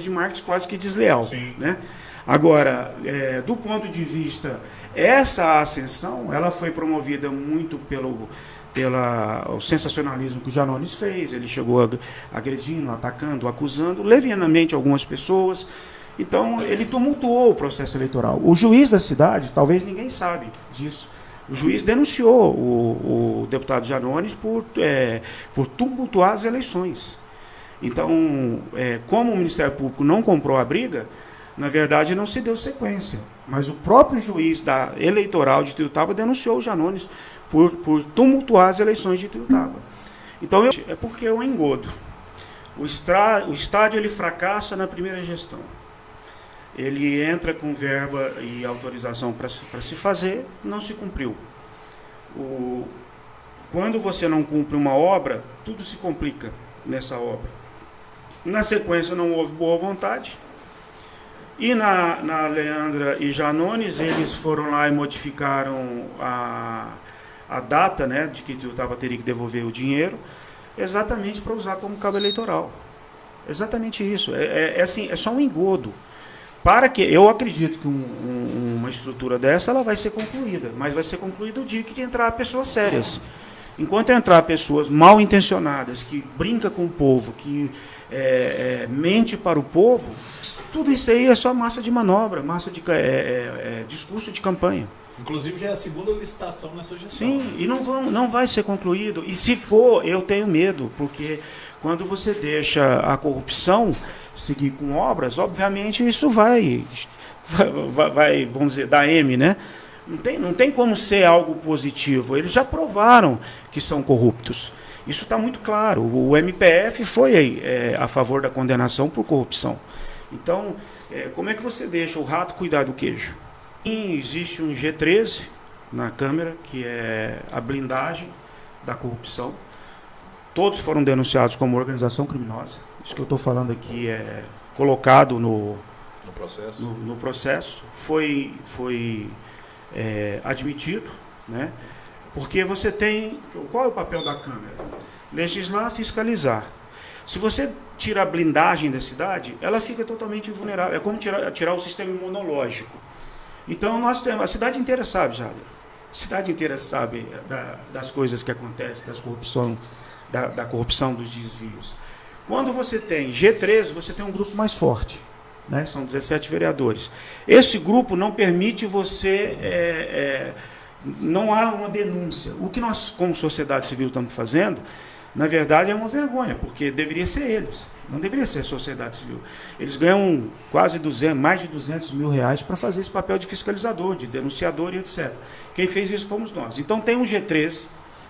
de marketing quase que desleal. Sim. Né? Agora, do ponto de vista, essa ascensão, ela foi promovida muito pelo sensacionalismo que o Janones fez. Ele chegou agredindo, atacando, acusando levianamente algumas pessoas. Então, ele tumultuou o processo eleitoral. O juiz da cidade, talvez ninguém sabe disso, o juiz denunciou o deputado Janones por tumultuar as eleições. Então, como o Ministério Público não comprou a briga, na verdade não se deu sequência. Mas o próprio juiz da eleitoral de Ituiutaba denunciou o Janones por tumultuar as eleições de Ituiutaba. Então, é porque é um engodo. O estádio ele fracassa na primeira gestão. Ele entra com verba e autorização para se fazer, não se cumpriu. Quando você não cumpre uma obra, tudo se complica nessa obra. Na sequência, não houve boa vontade. E na Leandra e Janones, eles foram lá e modificaram a data, né, de que Ituiutaba teria que devolver o dinheiro, exatamente para usar como cabo eleitoral. Exatamente isso. Assim, é só um engodo. Para que eu acredito que uma estrutura dessa ela vai ser concluída, mas vai ser concluída o dia que entrar pessoas sérias. Enquanto entrar pessoas mal intencionadas, que brinca com o povo, que mente para o povo, tudo isso aí é só massa de manobra, massa de discurso de campanha. Inclusive já é a segunda licitação nessa gestão. Sim, e não vai ser concluído. E se for, eu tenho medo, porque quando você deixa a corrupção seguir com obras, obviamente isso vai vamos dizer, dar M, né? Não tem como ser algo positivo. Eles já provaram que são corruptos. Isso está muito claro. O MPF foi a favor da condenação por corrupção. Então, como é que você deixa o rato cuidar do queijo? Existe um G13 na Câmara, que é a blindagem da corrupção. Todos foram denunciados como organização criminosa. Isso que eu estou falando aqui é colocado no processo. Foi admitido, né? Porque você tem... Qual é o papel da Câmara? Legislar, fiscalizar. Se você tira a blindagem da cidade, ela fica totalmente vulnerável. É como tirar o sistema imunológico. Então, nós temos... A cidade inteira sabe, Jader. A cidade inteira sabe das coisas que acontecem, da corrupção, dos desvios. Quando você tem G13, você tem um grupo mais forte, né? São 17 vereadores. Esse grupo não permite você... não há uma denúncia. O que nós, como sociedade civil, estamos fazendo, na verdade, é uma vergonha, porque deveria ser eles, não deveria ser a sociedade civil. Eles ganham mais de 200 mil reais para fazer esse papel de fiscalizador, de denunciador e etc. Quem fez isso fomos nós. Então tem um G13,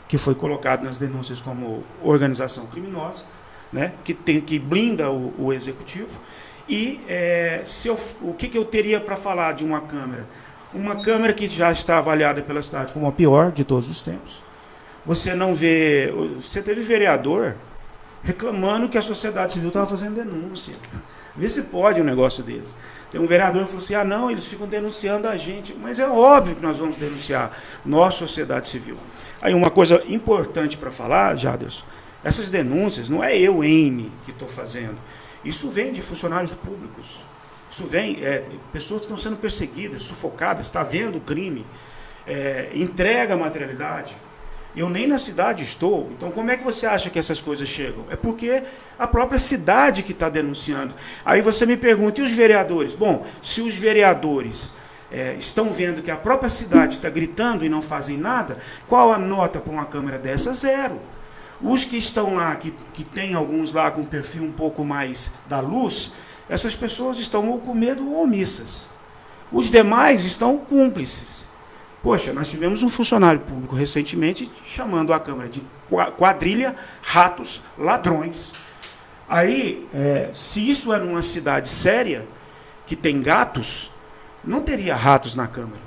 que foi colocado nas denúncias como organização criminosa, né, que blinda o executivo. E o que eu teria para falar de uma Câmara? Uma Câmara que já está avaliada pela cidade como a pior de todos os tempos. Você teve vereador reclamando que a sociedade civil estava fazendo denúncia. Vê se pode um negócio desse. Tem um vereador que falou assim, não, eles ficam denunciando a gente. Mas é óbvio que nós vamos denunciar, nós, sociedade civil. Aí uma coisa importante para falar, Jaderson, essas denúncias, não é eu, Amy, que estou fazendo. Isso vem de funcionários públicos. Isso vem, pessoas que estão sendo perseguidas, sufocadas, está vendo o crime, entrega a materialidade. Eu nem na cidade estou, então como é que você acha que essas coisas chegam? É porque a própria cidade que está denunciando. Aí você me pergunta, e os vereadores? Bom, se os vereadores estão vendo que a própria cidade está gritando e não fazem nada, qual a nota para uma Câmara dessa? 0. Os que estão lá, que tem alguns lá com perfil um pouco mais da luz, essas pessoas estão ou com medo ou omissas. Os demais estão cúmplices. Poxa, nós tivemos um funcionário público recentemente chamando a Câmara de quadrilha, ratos, ladrões. Aí, se isso é numa cidade séria, que tem gatos, não teria ratos na Câmara.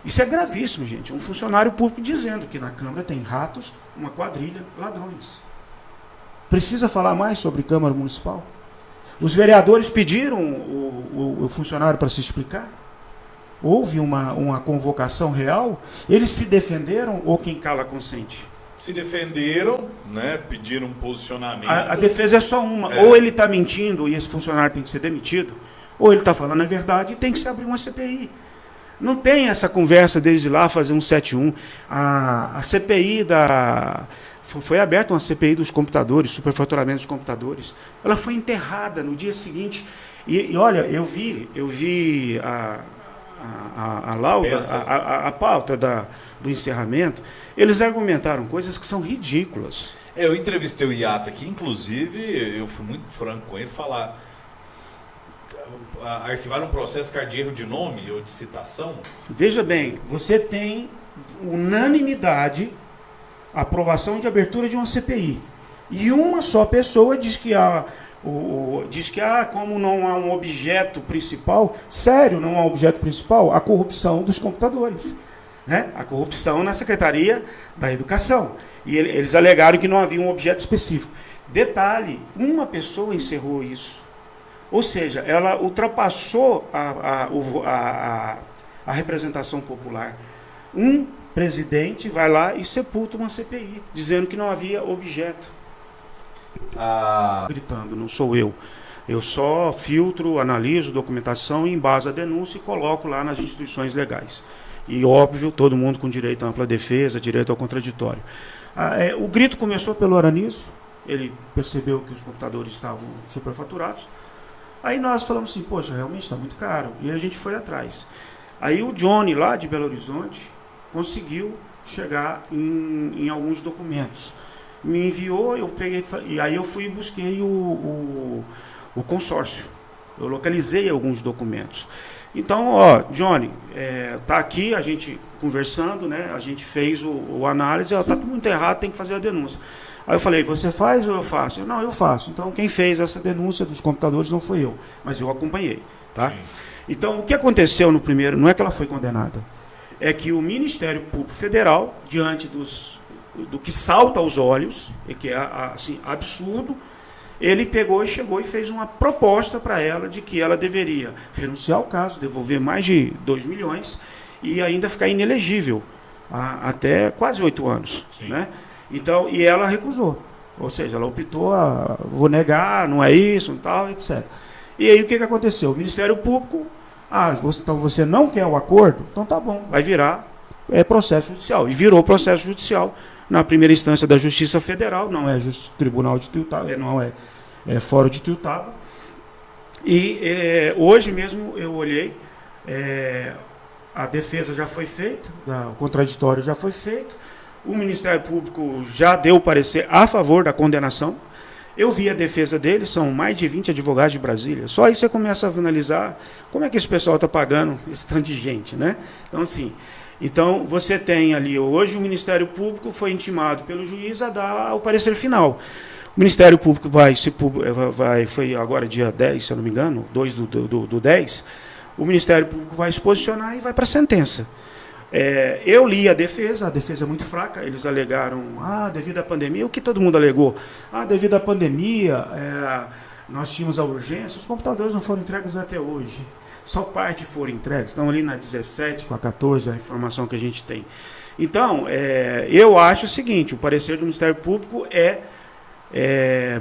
Isso é gravíssimo, gente. Um funcionário público dizendo que na Câmara tem ratos, uma quadrilha, ladrões. Precisa falar mais sobre Câmara Municipal? Os vereadores pediram o funcionário para se explicar? Houve uma convocação real? Eles se defenderam ou quem cala consente? se defenderam, né, pediram um posicionamento. A defesa é só uma. Ou ele está mentindo e esse funcionário tem que ser demitido, ou ele está falando a verdade e tem que se abrir uma CPI. Não tem essa conversa desde lá, fazer um 7-1. A CPI foi aberta uma CPI dos computadores, superfaturamento dos computadores. Ela foi enterrada no dia seguinte. E olha, eu vi a lauda, a pauta do encerramento. Eles argumentaram coisas que são ridículas. Eu entrevistei o IATA aqui, inclusive, eu fui muito franco com ele, falar... arquivar um processo de erro de nome ou de citação? Veja bem, você tem unanimidade, aprovação de abertura de uma CPI. E uma só pessoa diz que como não há um objeto principal, sério, não há um objeto principal, a corrupção dos computadores. Né? A corrupção na Secretaria da Educação. E eles alegaram que não havia um objeto específico. Detalhe, uma pessoa encerrou isso. Ou seja, ela ultrapassou a representação popular. Um presidente vai lá e sepulta uma CPI, dizendo que não havia objeto. Gritando, não sou eu. Eu só filtro, analiso documentação, embaso a denúncia e coloco lá nas instituições legais. E, óbvio, todo mundo com direito à ampla defesa, direito ao contraditório. O grito começou pelo Aranizo. Ele percebeu que os computadores estavam superfaturados. Aí nós falamos assim, poxa, realmente está muito caro. E a gente foi atrás. Aí o Johnny, lá de Belo Horizonte, conseguiu chegar em alguns documentos. Me enviou, eu peguei, e aí eu fui e busquei o consórcio. Eu localizei alguns documentos. Então, Johnny, tá aqui, a gente conversando, né? A gente fez o análise, tá tudo muito errado, tem que fazer a denúncia. Aí eu falei, você faz ou eu faço? Não, eu faço. Então, quem fez essa denúncia dos computadores não foi eu, mas eu acompanhei. Tá? Então, o que aconteceu no primeiro, não é que ela foi condenada, é que o Ministério Público Federal, diante do que salta aos olhos, e que é assim, absurdo, ele pegou e chegou e fez uma proposta para ela de que ela deveria renunciar ao caso, devolver mais de 2 milhões e ainda ficar inelegível até quase 8 anos. Né? Então, e ela recusou. Ou seja, ela optou vou negar, não é isso, tal, etc. E aí o que aconteceu? O Ministério Público, então você não quer o acordo? Então tá bom, vai virar processo judicial. E virou processo judicial na primeira instância da Justiça Federal, não é Tribunal de Tuiutaba, não é Fórum de Tuiutaba. E hoje mesmo eu olhei, a defesa já foi feita, o contraditório já foi feito, o Ministério Público já deu o parecer a favor da condenação. Eu vi a defesa deles, são mais de 20 advogados de Brasília. Só aí você começa a analisar como é que esse pessoal está pagando esse tanto de gente, né? Então, assim, você tem ali, hoje o Ministério Público foi intimado pelo juiz a dar o parecer final. O Ministério Público foi agora dia 10, se eu não me engano, 2 do 10, o Ministério Público vai se posicionar e vai para a sentença. Eu li a defesa é muito fraca, eles alegaram, devido à pandemia, o que todo mundo alegou? Devido à pandemia, nós tínhamos a urgência, os computadores não foram entregues até hoje, só parte foram entregues, estão ali na 17 com a 14, a informação que a gente tem. Então, eu acho o seguinte, o parecer do Ministério Público é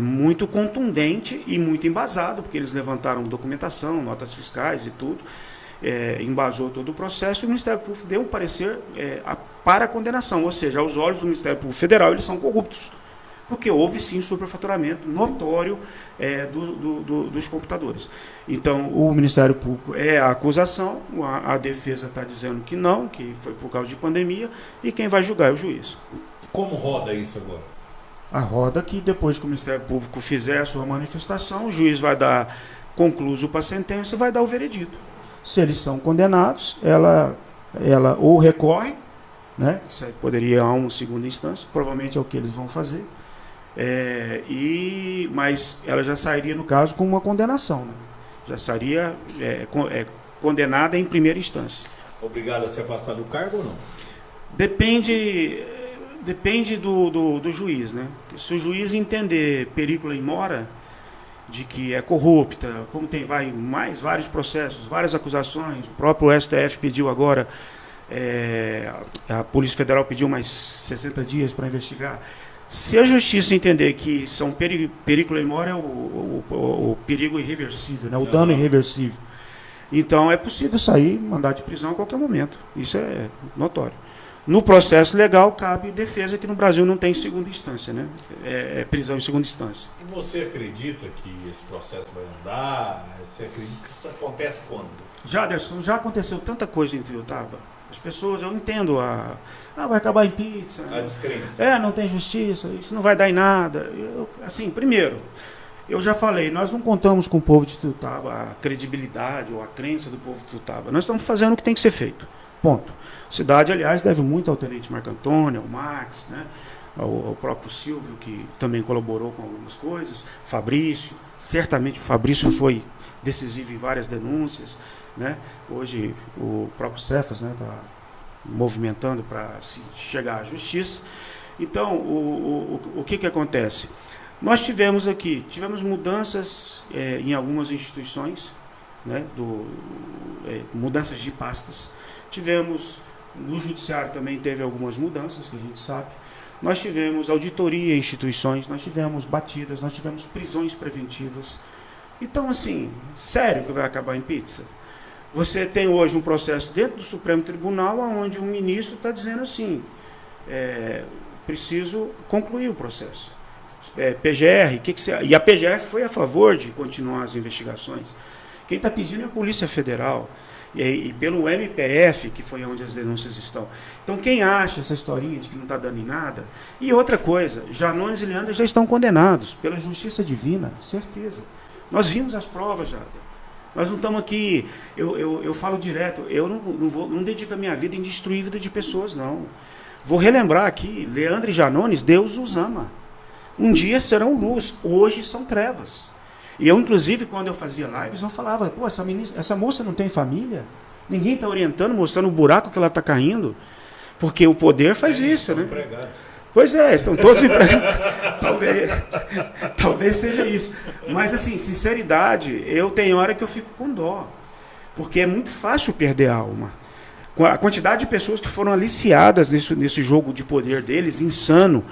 muito contundente e muito embasado, porque eles levantaram documentação, notas fiscais e tudo, embasou todo o processo, e o Ministério Público deu um parecer para a condenação, ou seja, aos olhos do Ministério Público Federal, eles são corruptos, porque houve sim superfaturamento notório dos computadores. Então, o Ministério Público é a acusação, a defesa está dizendo que não, que foi por causa de pandemia, e quem vai julgar é o juiz. Como roda isso agora? A roda que depois que o Ministério Público fizer a sua manifestação, o juiz vai dar concluso para a sentença e vai dar o veredito. Se eles são condenados, ela ou recorre, né? Isso aí poderia ir a uma segunda instância, provavelmente é o que eles vão fazer, mas ela já sairia, no caso, com uma condenação. Né? Já sairia condenada em primeira instância. Obrigado a se afastar do cargo ou não? Depende do juiz. Né? Se o juiz entender perícula in mora, de que é corrupta, como tem vários processos, várias acusações, o próprio STF pediu agora a Polícia Federal pediu mais 60 dias para investigar. Se a Justiça entender que são perigo memória é o perigo irreversível, né? O dano irreversível, então é possível sair, mandar de prisão a qualquer momento. Isso é notório. No processo legal, cabe defesa, que no Brasil não tem segunda instância, né? É prisão em segunda instância. E você acredita que esse processo vai andar? Você acredita que isso acontece quando? Jaderson, já aconteceu tanta coisa em Tuiutaba. As pessoas, eu entendo vai acabar em pizza. A descrença. Não tem justiça, isso não vai dar em nada. Assim, primeiro, eu já falei, nós não contamos com o povo de Tuiutaba, a credibilidade ou a crença do povo de Tuiutaba. Nós estamos fazendo o que tem que ser feito. Ponto. A cidade, aliás, deve muito ao Tenente Marco Antônio, ao Max, né? ao próprio Silvio, que também colaborou com algumas coisas, Fabrício, certamente o Fabrício foi decisivo em várias denúncias, né? Hoje o próprio Cefas está movimentando para se chegar à justiça. Então, o que acontece? Nós tivemos mudanças em algumas instituições, né? Mudanças de pastas. Tivemos, no judiciário também teve algumas mudanças, que a gente sabe. Nós tivemos auditoria em instituições, nós tivemos batidas, nós tivemos prisões preventivas. Então, assim, sério que vai acabar em pizza? Você tem hoje um processo dentro do Supremo Tribunal onde um ministro está dizendo assim, preciso concluir o processo. PGR, e a PGR foi a favor de continuar as investigações. Quem está pedindo é a Polícia Federal. E pelo MPF, que foi onde as denúncias estão. Então, quem acha essa historinha de que não está dando em nada... E outra coisa, Janones e Leandro já estão condenados pela justiça divina, certeza. Nós vimos as provas já. Nós não estamos aqui... Eu falo direto, eu não dedico a minha vida em destruir a vida de pessoas, não. Vou relembrar aqui, Leandro e Janones, Deus os ama. Um dia serão luz, hoje são trevas. E eu, inclusive, quando eu fazia lives, eu falava, pô, essa moça não tem família? Ninguém está orientando, mostrando o buraco que ela está caindo? Porque o poder faz isso, né? Empregados. Pois é, estão todos empregados. Talvez seja isso. Mas, assim, sinceridade, eu tenho hora que eu fico com dó. Porque é muito fácil perder a alma. A quantidade de pessoas que foram aliciadas nesse jogo de poder deles, insano.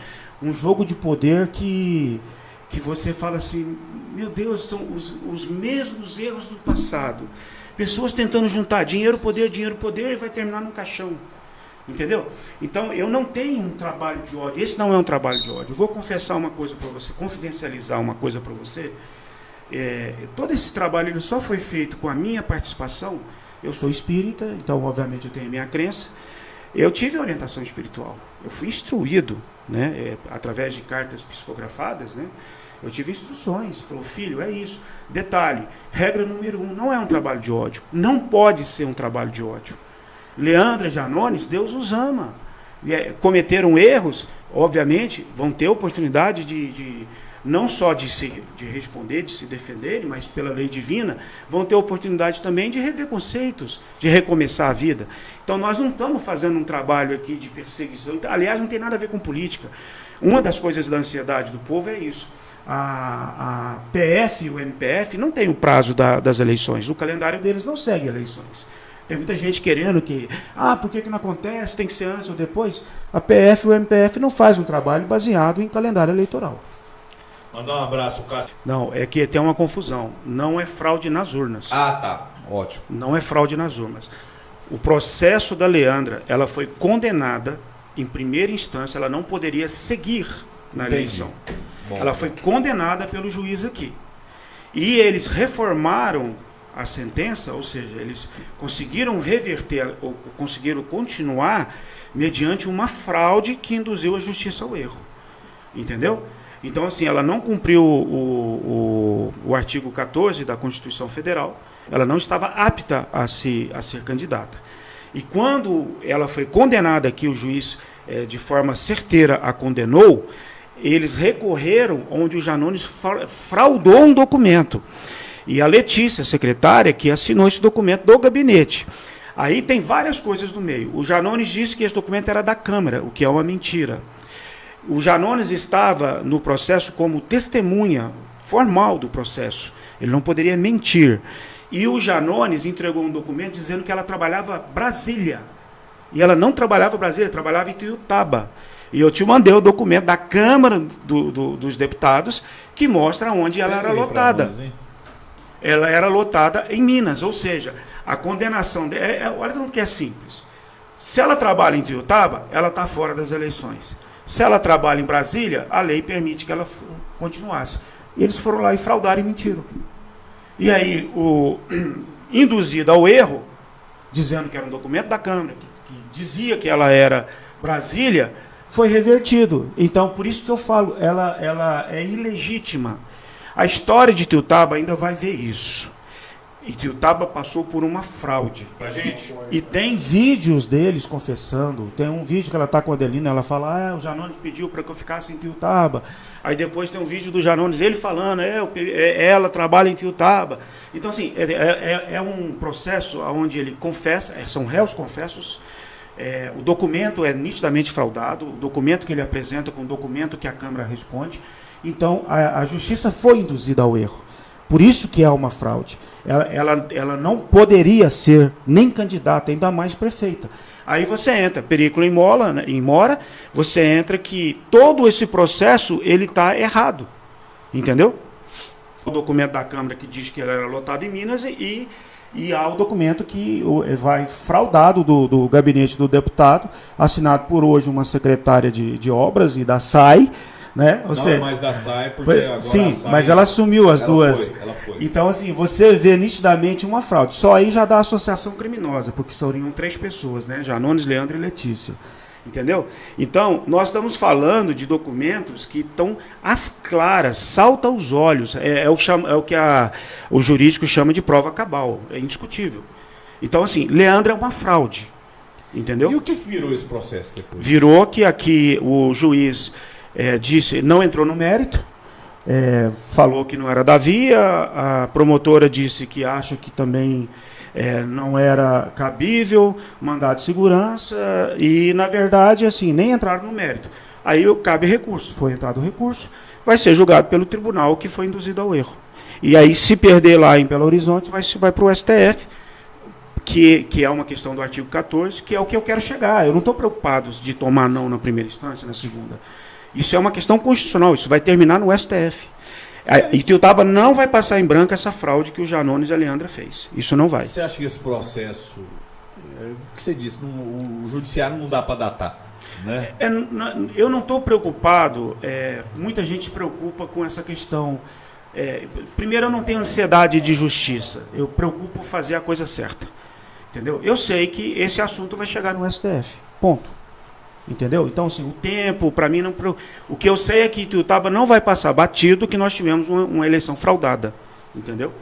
Um jogo de poder que você fala assim, meu Deus, são os mesmos erros do passado. Pessoas tentando juntar dinheiro, poder, e vai terminar no caixão. Entendeu? Então, eu não tenho um trabalho de ódio. Esse não é um trabalho de ódio. Eu vou confessar uma coisa para você, confidencializar uma coisa para você. Todo esse trabalho ele só foi feito com a minha participação. Eu sou espírita, então, obviamente, eu tenho a minha crença. Eu tive orientação espiritual. Eu fui instruído, né, através de cartas psicografadas, né? Eu tive instruções. Falou, filho, é isso. Detalhe, regra número 1, não é um trabalho de ódio. Não pode ser um trabalho de ódio. Leandro e Janones, Deus os ama. Cometeram erros, obviamente, vão ter oportunidade não só de responder, de se defenderem, mas pela lei divina, vão ter oportunidade também de rever conceitos, de recomeçar a vida. Então, nós não estamos fazendo um trabalho aqui de perseguição. Aliás, não tem nada a ver com política. Uma das coisas da ansiedade do povo é isso. A PF e o MPF não tem o prazo das eleições. O calendário deles não segue eleições. Tem muita gente querendo que... por que não acontece? Tem que ser antes ou depois? A PF e o MPF não faz um trabalho baseado em calendário eleitoral. Mandar um abraço, Cássio. Não, é que tem uma confusão. Não é fraude nas urnas. Tá. Ótimo. Não é fraude nas urnas. O processo da Leandra, ela foi condenada em primeira instância, ela não poderia seguir na eleição. Ela foi condenada pelo juiz aqui. E eles reformaram a sentença, ou seja, eles conseguiram reverter, ou conseguiram continuar mediante uma fraude que induziu a justiça ao erro. Entendeu? Então, assim, ela não cumpriu o artigo 14 da Constituição Federal, ela não estava apta a ser candidata. E quando ela foi condenada aqui, o juiz, de forma certeira, a condenou, eles recorreram onde o Janones fraudou um documento. E a Letícia, secretária, que assinou esse documento do gabinete. Aí tem várias coisas no meio. O Janones disse que esse documento era da Câmara, o que é uma mentira. O Janones estava no processo como testemunha formal do processo. Ele não poderia mentir. E o Janones entregou um documento dizendo que ela trabalhava Brasília. E ela não trabalhava em Brasília, trabalhava em Ituiutaba. E eu te mandei o documento da Câmara dos Deputados que mostra onde ela era lotada. Ela era lotada em Minas, ou seja, a condenação... olha como que é simples. Se ela trabalha em Ituiutaba, ela está fora das eleições. Se ela trabalha em Brasília, a lei permite que ela continuasse. E eles foram lá e fraudaram e mentiram. E aí, induzido ao erro, dizendo que era um documento da Câmara, que dizia que ela era Brasília, foi revertido. Então, por isso que eu falo, ela é ilegítima. A história de Ituiutaba ainda vai ver isso. Ituiutaba passou por uma fraude. Pra gente? E tem vídeos deles confessando. Tem um vídeo que ela está com a Adelina, ela fala, o Janones pediu para que eu ficasse em Ituiutaba. Aí depois tem um vídeo do Janones, ele falando, ela trabalha em Ituiutaba. Então, assim, é um processo onde ele confessa, são réus confessos. O documento é nitidamente fraudado, o documento que ele apresenta com o documento que a Câmara responde. Então, a Justiça foi induzida ao erro. Por isso que é uma fraude. Ela não poderia ser nem candidata, ainda mais prefeita. Aí você entra, perículo em mora, você entra que todo esse processo ele está errado. Entendeu? O documento da Câmara que diz que ela era lotada em Minas e há o documento que vai fraudado do gabinete do deputado, assinado por hoje uma secretária de obras e da SAI, né? Não é mais da SAI, porque agora sim, a SAI, mas ela assumiu as duas. Ela foi. Então, assim, você vê nitidamente uma fraude. Só aí já dá associação criminosa, porque seriam 3 pessoas, né? Janones, Leandro e Letícia. Entendeu? Então, nós estamos falando de documentos que estão às claras, salta aos olhos. É o que o jurídico chama de prova cabal. É indiscutível. Então, assim, Leandro é uma fraude. Entendeu? E o que virou esse processo depois? Virou que aqui o juiz disse, não entrou no mérito, falou que não era da via, a promotora disse que acha que também não era cabível, mandado de segurança, e, na verdade, assim, nem entraram no mérito. Aí cabe recurso. Foi entrado o recurso, vai ser julgado pelo tribunal que foi induzido ao erro. E aí, se perder lá em Belo Horizonte, vai para o STF, que é uma questão do artigo 14, que é o que eu quero chegar. Eu não estou preocupado de tomar não na primeira instância, na segunda. Isso é uma questão constitucional, isso vai terminar no STF. E Ituiutaba não vai passar em branco essa fraude que o Janones e a Leandra fez. Isso não vai. Você acha que esse processo, o que você disse, o judiciário não dá para datar? Né? Eu não estou preocupado, muita gente se preocupa com essa questão. Primeiro, eu não tenho ansiedade de justiça, eu preocupo fazer a coisa certa. Entendeu? Eu sei que esse assunto vai chegar no STF. Ponto. Entendeu? Então, assim, o tempo, para mim, não. O que eu sei é que Ituiutaba não vai passar batido que nós tivemos uma eleição fraudada. Entendeu?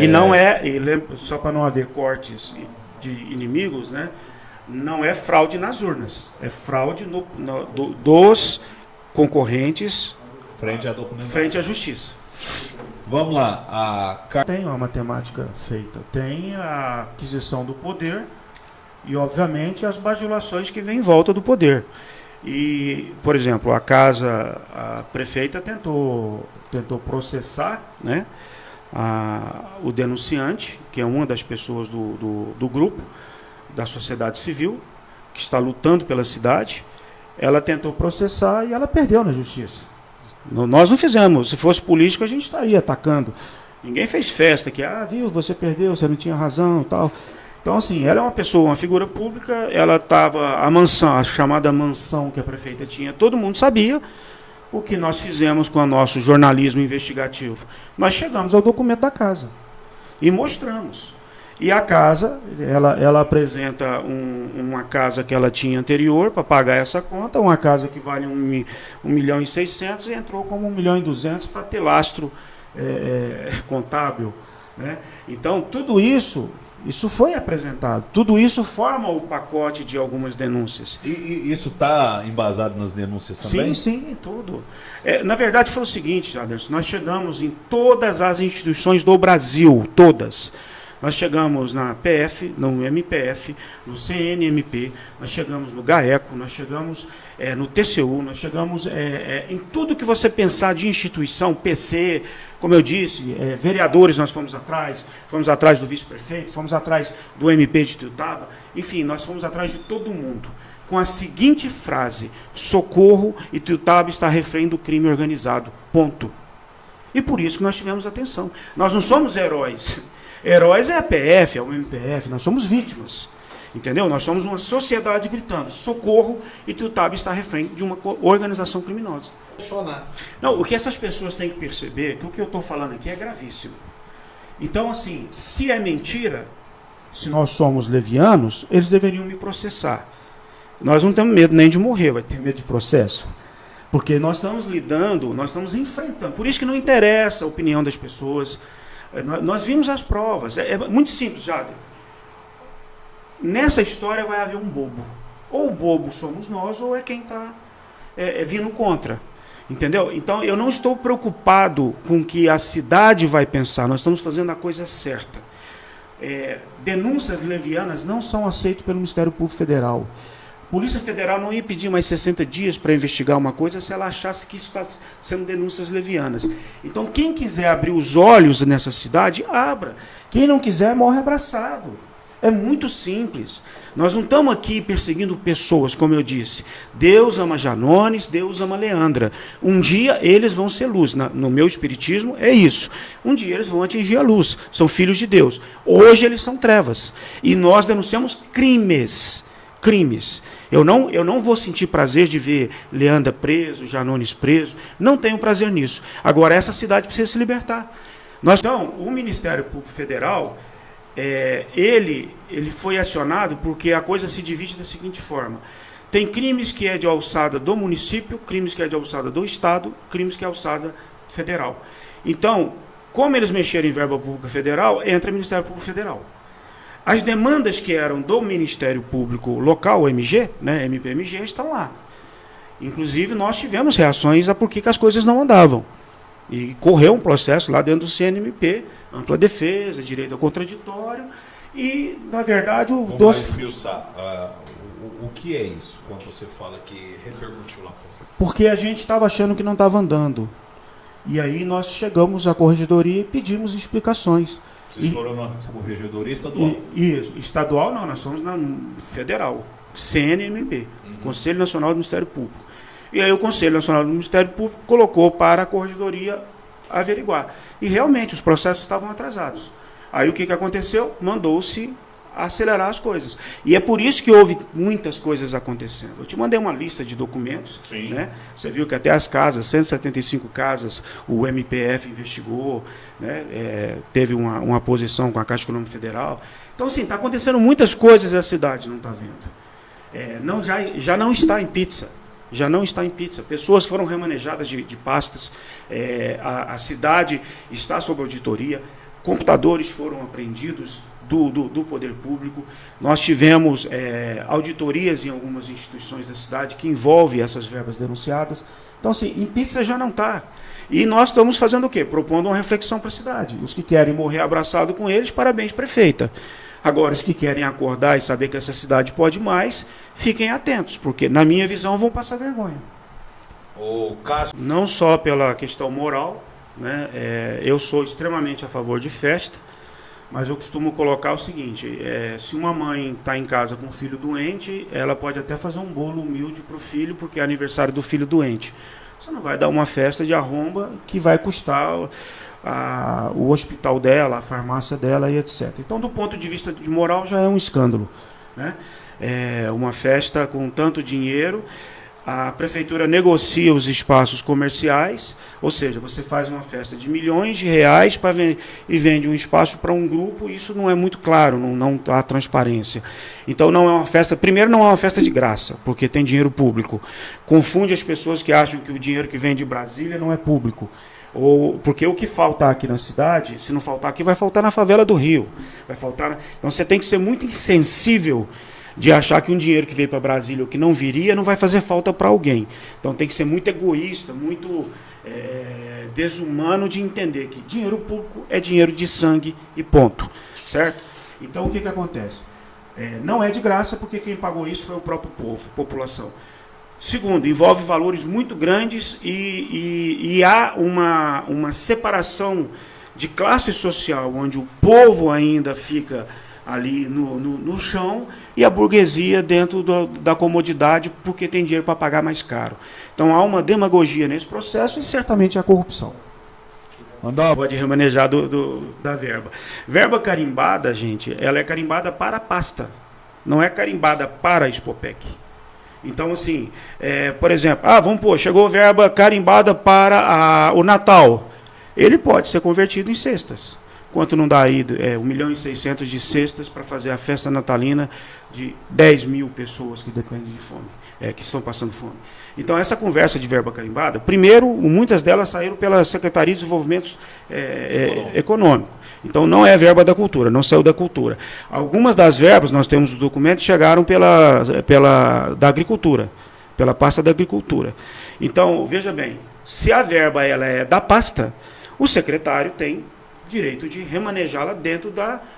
E não só para não haver cortes de inimigos, né? Não é fraude nas urnas. É fraude dos concorrentes frente à documentação. Frente à justiça. Vamos lá. Tem uma matemática feita. Tem a aquisição do poder. E, obviamente, as bajulações que vêm em volta do poder. E, por exemplo, a prefeita tentou processar, né, o denunciante, que é uma das pessoas do grupo, da sociedade civil, que está lutando pela cidade. Ela tentou processar e ela perdeu na justiça. Nós não fizemos. Se fosse político, a gente estaria atacando. Ninguém fez festa que, viu, você perdeu, você não tinha razão e tal. Então, assim, ela é uma pessoa, uma figura pública, ela estava, a chamada mansão que a prefeita tinha, todo mundo sabia o que nós fizemos com o nosso jornalismo investigativo. Nós chegamos ao documento da casa e mostramos. E a casa, ela apresenta uma casa que ela tinha anterior para pagar essa conta, uma casa que vale 1.600.000 e entrou como 1.200.000 para ter lastro contábil. Né? Então, tudo isso foi apresentado. Tudo isso forma o pacote de algumas denúncias. E isso está embasado nas denúncias também? Sim, tudo. Na verdade, foi o seguinte, Jaderson, nós chegamos em todas as instituições do Brasil, todas. Nós chegamos na PF, no MPF, no CNMP, nós chegamos no GAECO, nós chegamos no TCU, nós chegamos em tudo que você pensar de instituição, PC, como eu disse, vereadores nós fomos atrás do vice-prefeito, fomos atrás do MP de Ituiutaba, enfim, nós fomos atrás de todo mundo, com a seguinte frase: socorro, Ituiutaba está refém do crime organizado, ponto. E por isso que nós tivemos atenção. Nós não somos heróis. Heróis é a PF, é o MPF, nós somos vítimas. Entendeu? Nós somos uma sociedade gritando: socorro, Ituiutaba está refém de uma organização criminosa. Não, o que essas pessoas têm que perceber é que o que eu estou falando aqui é gravíssimo. Então, assim, se é mentira, se nós somos levianos, eles deveriam me processar. Nós não temos medo nem de morrer, vai ter medo de processo. Porque nós estamos lidando, nós estamos enfrentando. Por isso que não interessa a opinião das pessoas. Nós vimos as provas. É muito simples, Jader. Nessa história vai haver um bobo. Ou o bobo somos nós, ou é quem está vindo contra. Entendeu? Então, eu não estou preocupado com o que a cidade vai pensar. Nós estamos fazendo a coisa certa. Denúncias levianas não são aceitas pelo Ministério Público Federal. A Polícia Federal não ia pedir mais 60 dias para investigar uma coisa se ela achasse que isso está sendo denúncias levianas. Então, quem quiser abrir os olhos nessa cidade, abra. Quem não quiser, morre abraçado. É muito simples. Nós não estamos aqui perseguindo pessoas, como eu disse. Deus ama Janones, Deus ama Leandra. Um dia eles vão ser luz. No meu espiritismo é isso. Um dia eles vão atingir a luz. São filhos de Deus. Hoje eles são trevas. E nós denunciamos crimes. Eu não vou sentir prazer de ver Leandra preso, Janones preso. Não tenho prazer nisso. Agora, essa cidade precisa se libertar. Então, o Ministério Público Federal, ele foi acionado porque a coisa se divide da seguinte forma. Tem crimes que é de alçada do município, crimes que é de alçada do Estado, crimes que é alçada federal. Então, como eles mexeram em verba pública federal, entra o Ministério Público Federal. As demandas que eram do Ministério Público Local, o MG, né, MPMG, estão lá. Inclusive, nós tivemos reações a por que as coisas não andavam. E correu um processo lá dentro do CNMP, ampla defesa, direito ao contraditório, e, na verdade, o doce... O que é isso, quando você fala que repercutiu lá fora? Porque a gente estava achando que não estava andando. E aí nós chegamos à corregedoria e pedimos explicações. Vocês foram na corregedoria estadual? Isso. Estadual não, nós fomos na federal, CNMP, Conselho Nacional do Ministério Público. E aí o Conselho Nacional do Ministério Público colocou para a corregedoria averiguar. E realmente os processos estavam atrasados. Aí o que aconteceu? Mandou-se acelerar as coisas. E é por isso que houve muitas coisas acontecendo. Eu te mandei uma lista de documentos. Sim. Né? Você viu que até as casas, 175 casas, o MPF investigou, né? Teve uma posição com a Caixa Econômica Federal. Então, assim, está acontecendo muitas coisas e a cidade não está vendo. Já não está em pizza. Já não está em pizza. Pessoas foram remanejadas de pastas. A cidade está sob auditoria. Computadores foram apreendidos do poder público. Nós tivemos auditorias em algumas instituições da cidade que envolvem essas verbas denunciadas. Então, assim, em pizza já não está. E nós estamos fazendo o quê? Propondo uma reflexão para a cidade. Os que querem morrer abraçado com eles, parabéns, prefeita. Agora, os que querem acordar e saber que essa cidade pode mais, fiquem atentos, porque, na minha visão, vão passar vergonha. O Cássio... Não só pela questão moral, né? Eu sou extremamente a favor de festa, mas eu costumo colocar o seguinte: se uma mãe está em casa com um filho doente, ela pode até fazer um bolo humilde para o filho, porque é aniversário do filho doente. Você não vai dar uma festa de arromba que vai custar o hospital dela, a farmácia dela e etc. Então, do ponto de vista de moral, já é um escândalo, né? Uma festa com tanto dinheiro, a prefeitura negocia os espaços comerciais, ou seja, você faz uma festa de milhões de reais e vende um espaço para um grupo. Isso não é muito claro, não há transparência. Então, não é uma festa, primeiro, não é uma festa de graça, porque tem dinheiro público. Confunde as pessoas que acham que o dinheiro que vem de Brasília não é público. Porque o que falta aqui na cidade, se não faltar aqui, vai faltar na favela do Rio. Vai faltar. Então, você tem que ser muito insensível de achar que um dinheiro que veio para Brasília ou que não viria não vai fazer falta para alguém. Então tem que ser muito egoísta, muito desumano de entender que dinheiro público é dinheiro de sangue e ponto. certo? Então, o que acontece? Não é de graça, porque quem pagou isso foi o próprio povo, população. Segundo, envolve valores muito grandes e há uma separação de classe social, onde o povo ainda fica ali no chão e a burguesia dentro da comodidade, porque tem dinheiro para pagar mais caro. Então há uma demagogia nesse processo e certamente a corrupção. Pode remanejar da verba. Verba carimbada, gente, ela é carimbada para a pasta, não é carimbada para a Expopec. Então, assim, por exemplo, chegou verba carimbada para o Natal. Ele pode ser convertido em cestas. Quanto não dá aí 1.600.000 de cestas para fazer a festa natalina de 10 mil pessoas que dependem de fome, que estão passando fome. Então, essa conversa de verba carimbada, primeiro, muitas delas saíram pela Secretaria de Desenvolvimento Econômico. Então, não é verba da cultura, não saiu da cultura. Algumas das verbas, nós temos os documentos, chegaram da agricultura, pela pasta da agricultura. Então, veja bem, se a verba ela é da pasta, o secretário tem direito de remanejá-la dentro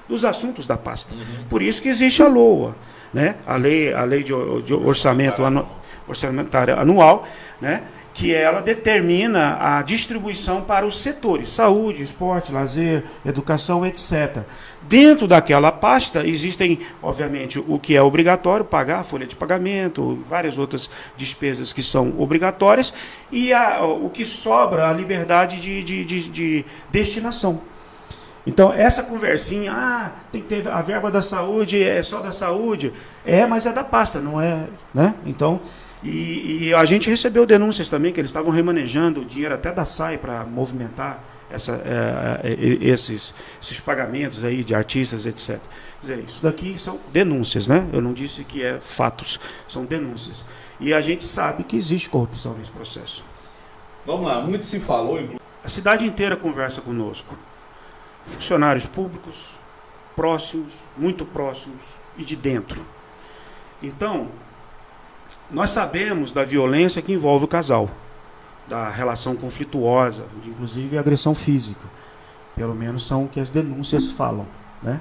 dos assuntos da pasta. Por isso que existe a LOA, né? a lei de orçamentária anual, né? Que ela determina a distribuição para os setores, saúde, esporte, lazer, educação, etc. Dentro daquela pasta existem, obviamente, o que é obrigatório, pagar a folha de pagamento, várias outras despesas que são obrigatórias, e o que sobra, a liberdade de destinação. Então, essa conversinha, tem que ter a verba da saúde, é só da saúde, mas é da pasta, não é, né? Então, e a gente recebeu denúncias também que eles estavam remanejando o dinheiro até da SAI para movimentar esses pagamentos aí de artistas, etc. Quer dizer, isso daqui são denúncias, né? Eu não disse que é fatos, são denúncias. E a gente sabe que existe corrupção nesse processo. Vamos lá, muito se falou. A cidade inteira conversa conosco. Funcionários públicos, próximos, muito próximos e de dentro. Então, nós sabemos da violência que envolve o casal, da relação conflituosa, de inclusive agressão física. Pelo menos são o que as denúncias falam, né?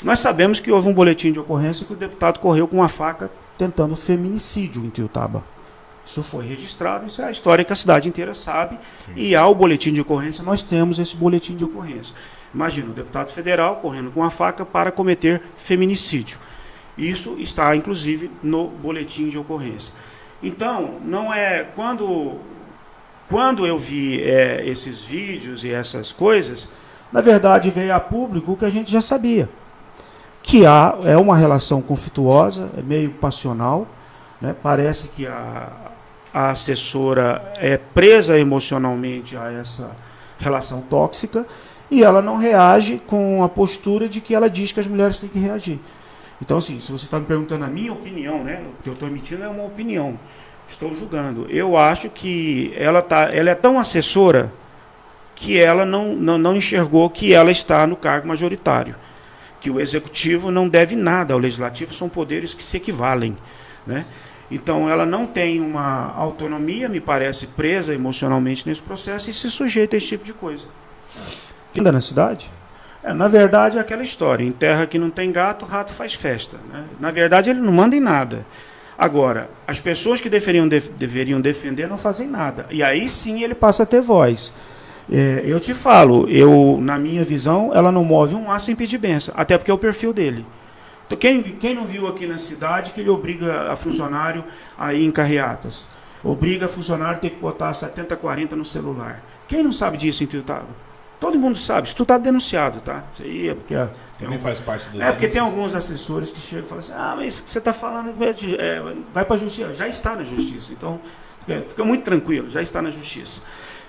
Nós sabemos que houve um boletim de ocorrência que o deputado correu com uma faca tentando feminicídio em Tuiutaba. Isso foi registrado, isso é a história que a cidade inteira sabe. Sim. E há o boletim de ocorrência, nós temos esse boletim de ocorrência. Imagina, o deputado federal correndo com a faca para cometer feminicídio. Isso está, inclusive, no boletim de ocorrência. Então, não é... Quando eu vi esses vídeos e essas coisas, na verdade veio a público o que a gente já sabia. Que é uma relação conflituosa, é meio passional, né? Parece que a assessora é presa emocionalmente a essa relação tóxica e ela não reage com a postura de que ela diz que as mulheres têm que reagir. Então, assim, se você está me perguntando a minha opinião, né, o que eu estou emitindo é uma opinião, estou julgando. Eu acho que ela é tão assessora que ela não enxergou que ela está no cargo majoritário, que o executivo não deve nada ao legislativo, são poderes que se equivalem, né? Então, ela não tem uma autonomia, me parece, presa emocionalmente nesse processo e se sujeita a esse tipo de coisa. Ainda na cidade? Na verdade, é aquela história. Em terra que não tem gato, o rato faz festa, né? Na verdade, ele não manda em nada. Agora, as pessoas que deveriam defender não fazem nada. E aí sim ele passa a ter voz. Eu te falo, na minha visão, ela não move um A sem pedir benção. Até porque é o perfil dele. Então, quem não viu aqui na cidade que ele obriga a funcionário a ir em carreatas? Obriga a funcionário a ter que botar 70-40 no celular. Quem não sabe disso em Tuiutaba? Todo mundo sabe, isso tudo está denunciado, tá? Isso aí é porque também faz parte dos porque tem alguns assessores que chegam e falam assim, mas isso que você está falando vai para a justiça. Já está na justiça, então fica muito tranquilo, já está na justiça.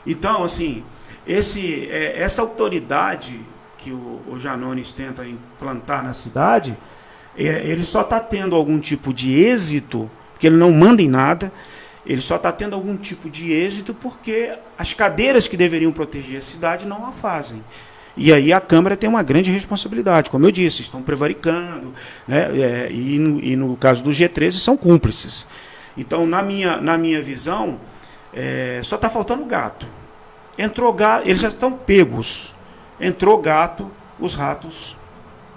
Então, assim, essa autoridade que o Janones tenta implantar na cidade, ele só está tendo algum tipo de êxito, porque ele não manda em nada, ele só está tendo algum tipo de êxito porque as cadeiras que deveriam proteger a cidade não a fazem. E aí a Câmara tem uma grande responsabilidade, como eu disse, estão prevaricando, né? E no caso do G13 são cúmplices. Então, na minha visão, só está faltando gato. Entrou gato, eles já estão pegos. Entrou gato, os ratos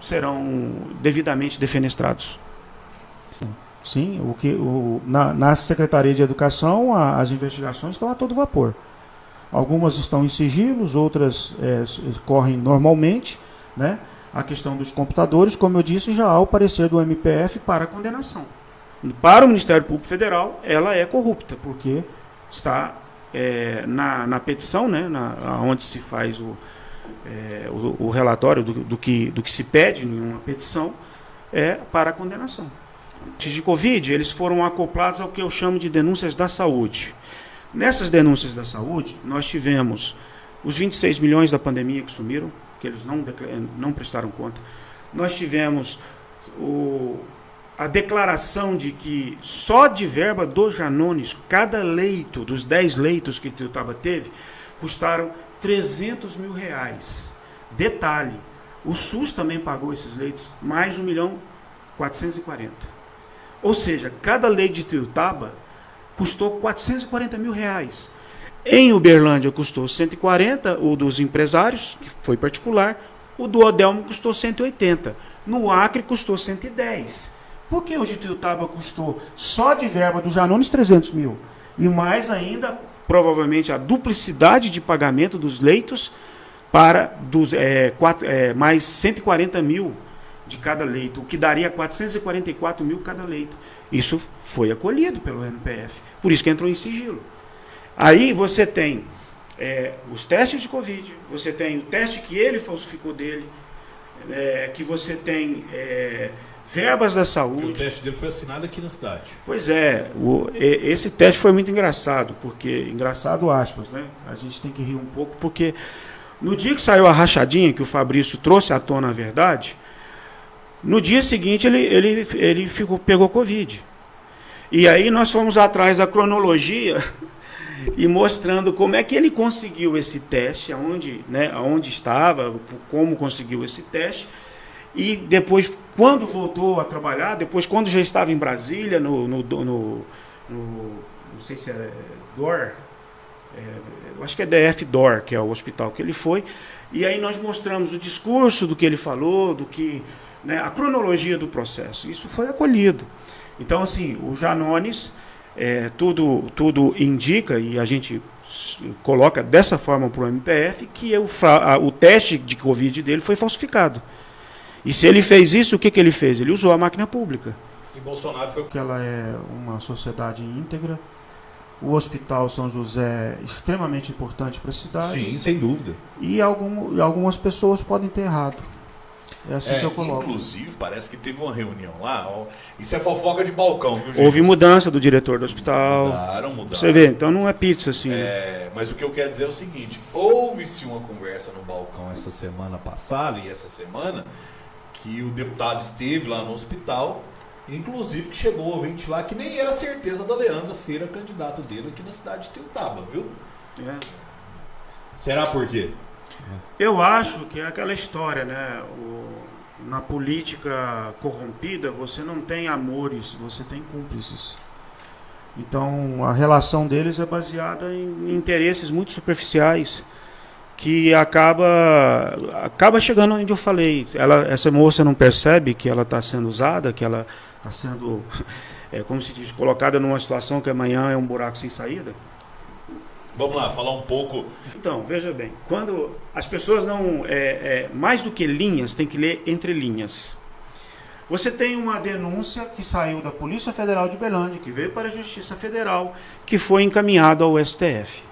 serão devidamente defenestrados. Sim, na Secretaria de Educação as investigações estão a todo vapor. Algumas estão em sigilos, outras correm normalmente, né? A questão dos computadores, como eu disse, já há o parecer do MPF para condenação. Para o Ministério Público Federal, ela é corrupta, porque está na petição, né? Onde se faz o relatório do que se pede em uma petição, para a condenação. De Covid, eles foram acoplados ao que eu chamo de denúncias da saúde. Nessas denúncias da saúde, nós tivemos os 26 milhões da pandemia que sumiram, que eles não prestaram conta. Nós tivemos a declaração de que só de verba do Janones, cada leito, dos 10 leitos que Ituiutaba teve, custaram R$300 mil. Detalhe, o SUS também pagou esses leitos, mais 1.440.000. Ou seja, cada leito de Ituiutaba custou R$440 mil. Em Uberlândia custou 140, o dos empresários, que foi particular, o do Odelmo custou 180. No Acre custou 110. Por que o de Ituiutaba custou só de verba do Janones 300 mil? E mais ainda, provavelmente, a duplicidade de pagamento dos leitos para mais 140 mil de cada leito, o que daria 444 mil cada leito. Isso foi acolhido pelo MPF, por isso que entrou em sigilo. Aí você tem os testes de Covid, você tem o teste que ele falsificou dele, que você tem verbas da saúde. Porque o teste dele foi assinado aqui na cidade. Pois esse teste foi muito engraçado, engraçado aspas, né? A gente tem que rir um pouco, porque no dia que saiu a rachadinha, que o Fabrício trouxe à tona a verdade, no dia seguinte ele pegou Covid. E aí nós fomos atrás da cronologia e mostrando como é que ele conseguiu esse teste, aonde estava, como conseguiu esse teste. E depois, quando voltou a trabalhar, depois quando já estava em Brasília, não sei se é DOR, eu acho que é DF DOR, que é o hospital que ele foi, e aí nós mostramos o discurso do que ele falou, a cronologia do processo. Isso foi acolhido. Então, assim, o Janones, tudo indica, e a gente coloca dessa forma para o MPF, que o teste de Covid dele foi falsificado. E se ele fez isso, o que ele fez? Ele usou a máquina pública. E Bolsonaro foi... Porque ela é uma sociedade íntegra. O Hospital São José é extremamente importante para a cidade. Sim, sem dúvida. E algumas pessoas podem ter errado. É assim que eu coloco. Inclusive, parece que teve uma reunião lá. Isso é fofoca de balcão, viu, gente? Houve mudança do diretor do hospital. Mudaram. Você vê, então não é pizza assim. Mas o que eu quero dizer é o seguinte: houve-se uma conversa no balcão essa semana passada e essa semana, que o deputado esteve lá no hospital, inclusive que chegou a ventilar que nem era certeza da Leandra ser a candidata dele aqui na cidade de Ituiutaba, viu? Será por quê? Eu acho que é aquela história, né? Na política corrompida, você não tem amores, você tem cúmplices. Então, a relação deles é baseada em interesses muito superficiais, que acaba chegando onde eu falei. Essa moça não percebe que ela está sendo usada, que ela está sendo, como se diz, colocada numa situação que amanhã é um buraco sem saída. Vamos lá, falar um pouco. Então, veja bem, quando as pessoas não... mais do que linhas, tem que ler entre linhas. Você tem uma denúncia que saiu da Polícia Federal de Uberlândia, que veio para a Justiça Federal, que foi encaminhada ao STF.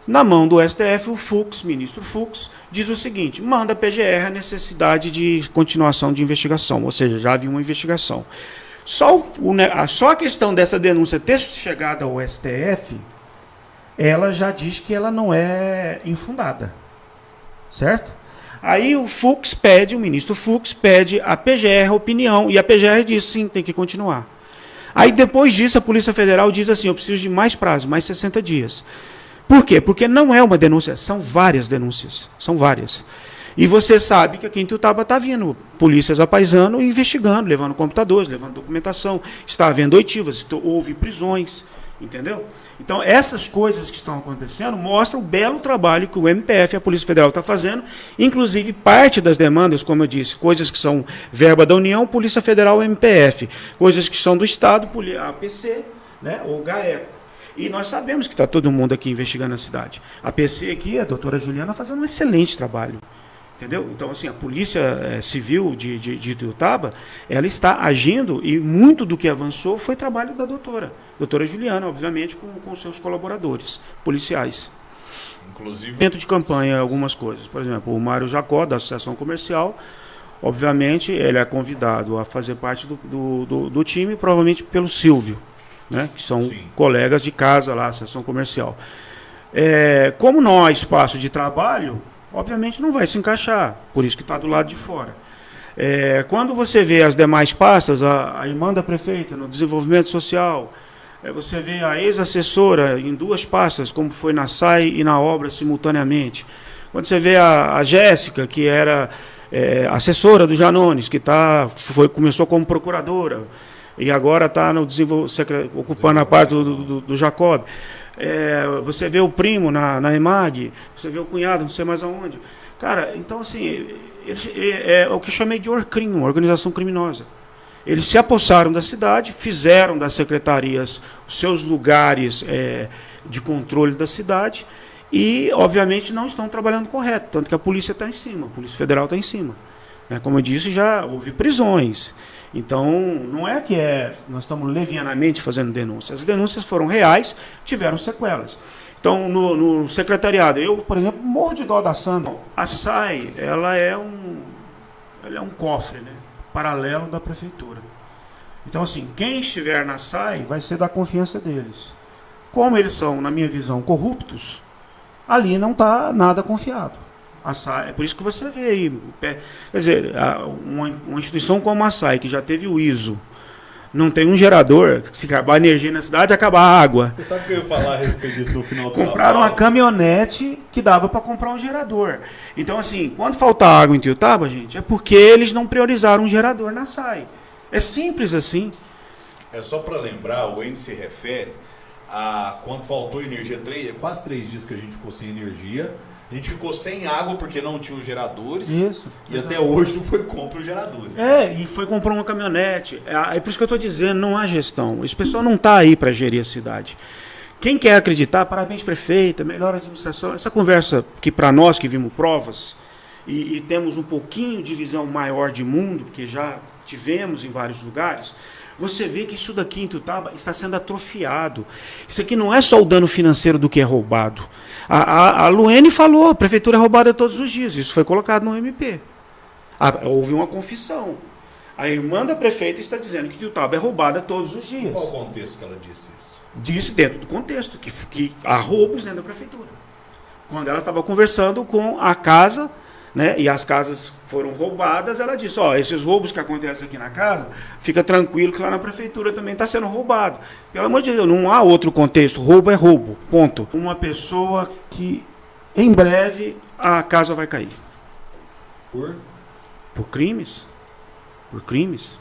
Na mão do STF, o Fux, ministro Fux, diz o seguinte: manda a PGR a necessidade de continuação de investigação, ou seja, já havia uma investigação. Só a questão dessa denúncia ter chegado ao STF, ela já diz que ela não é infundada, certo? Aí o ministro Fux pede a PGR a opinião, e a PGR diz sim, tem que continuar. Aí depois disso a Polícia Federal diz assim: eu preciso de mais prazo, mais 60 dias. Por quê? Porque não é uma denúncia, são várias denúncias, são várias. E você sabe que aqui em Ituiutaba está vindo polícias a paisano investigando, levando computadores, levando documentação, está havendo oitivas, houve prisões. Entendeu? Então, essas coisas que estão acontecendo mostram o belo trabalho que o MPF e a Polícia Federal está fazendo. Inclusive, parte das demandas, como eu disse, coisas que são verba da União, Polícia Federal e MPF. Coisas que são do Estado, a APC, né, ou GAECO. E nós sabemos que está todo mundo aqui investigando a cidade. A PC aqui, a doutora Juliana, fazendo um excelente trabalho. Entendeu? Então, assim, a Polícia Civil de Ituiutaba, ela está agindo e muito do que avançou foi trabalho da doutora Juliana, obviamente, com seus colaboradores policiais. Inclusive, Dentro de campanha, algumas coisas. Por exemplo, o Mário Jacó, da Associação Comercial, obviamente, ele é convidado a fazer parte do time, provavelmente pelo Silvio, né, que são Sim. colegas de casa lá, Associação Comercial. Como não há espaço de trabalho, obviamente não vai se encaixar, por isso que está do lado de fora. Quando você vê as demais pastas, a irmã da prefeita no desenvolvimento social, você vê a ex-assessora em 2 pastas, como foi na SAI e na obra simultaneamente. Quando você vê a Jéssica, que era assessora do Janones, que começou como procuradora, e agora está ocupando a parte do Jacob. Você vê o primo na EMAG, você vê o cunhado, não sei mais aonde. Cara, então assim, é o que eu chamei de ORCRIM, uma organização criminosa. Eles se apossaram da cidade, fizeram das secretarias os seus lugares de controle da cidade e, obviamente, não estão trabalhando correto, tanto que a polícia está em cima, a Polícia Federal está em cima. Como eu disse, já houve prisões. Então, não é que nós estamos levianamente fazendo denúncias. As denúncias foram reais, tiveram sequelas. Então, no secretariado, eu, por exemplo, morro de dó da Sandra. A SAI, ela é um cofre, né, paralelo da prefeitura. Então, assim, quem estiver na SAI vai ser da confiança deles. Como eles são, na minha visão, corruptos, ali não está nada confiado. É por isso que você vê aí, quer dizer, uma instituição como a SAI, que já teve o ISO, não tem um gerador, se acabar a energia na cidade, acabar a água. Você sabe o que eu ia falar a respeito disso no final do Compraram uma caminhonete que dava para comprar um gerador. Então, assim, quando falta água em Ituiutaba, gente, é porque eles não priorizaram um gerador na SAI. É simples assim. só para lembrar, o N se refere a quando faltou energia, quase 3 dias que a gente ficou sem energia. A gente ficou sem água porque não tinha os geradores. Isso. E até hoje não foi compra os geradores. E foi comprar uma caminhonete. É por isso que eu estou dizendo, não há gestão. Esse pessoal não está aí para gerir a cidade. Quem quer acreditar, parabéns prefeita, melhor administração. Essa conversa que para nós que vimos provas e temos um pouquinho de visão maior de mundo, porque já tivemos em vários lugares, você vê que isso daqui em Ituiutaba está sendo atrofiado. Isso aqui não é só o dano financeiro do que é roubado. A Luene falou, a prefeitura é roubada todos os dias. Isso foi colocado no MP. Houve uma confissão. A irmã da prefeita está dizendo que Ituiutaba é roubada todos os dias. Qual o contexto que ela disse isso? Disse dentro do contexto, que há roubos dentro da prefeitura. Quando ela estava conversando com a casa, né, e as casas foram roubadas, ela disse, esses roubos que acontecem aqui na casa, fica tranquilo que lá na prefeitura também está sendo roubado. Pelo amor de Deus, não há outro contexto, roubo é roubo, ponto. Uma pessoa que em breve a casa vai cair. Por crimes. Por crimes.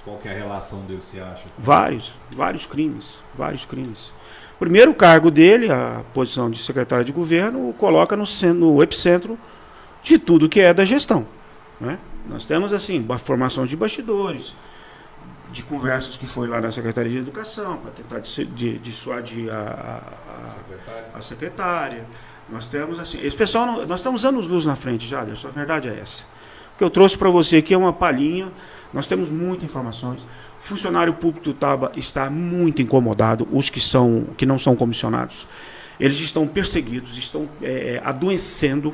Qual que é a relação dele, você acha? Vários crimes. Primeiro, o cargo dele, a posição de secretário de governo, o coloca no epicentro de tudo que é da gestão. Né? Nós temos, assim, uma formação de bastidores, de conversas que foi lá na Secretaria de Educação, para tentar dissuadir a secretária. Nós temos, assim, esse pessoal, nós estamos anos-luz na frente, Jaderson, a verdade é essa. O que eu trouxe para você aqui é uma palhinha, nós temos muitas informações. O funcionário público do Ituiutaba está muito incomodado, os que não são comissionados. Eles estão perseguidos, estão adoecendo,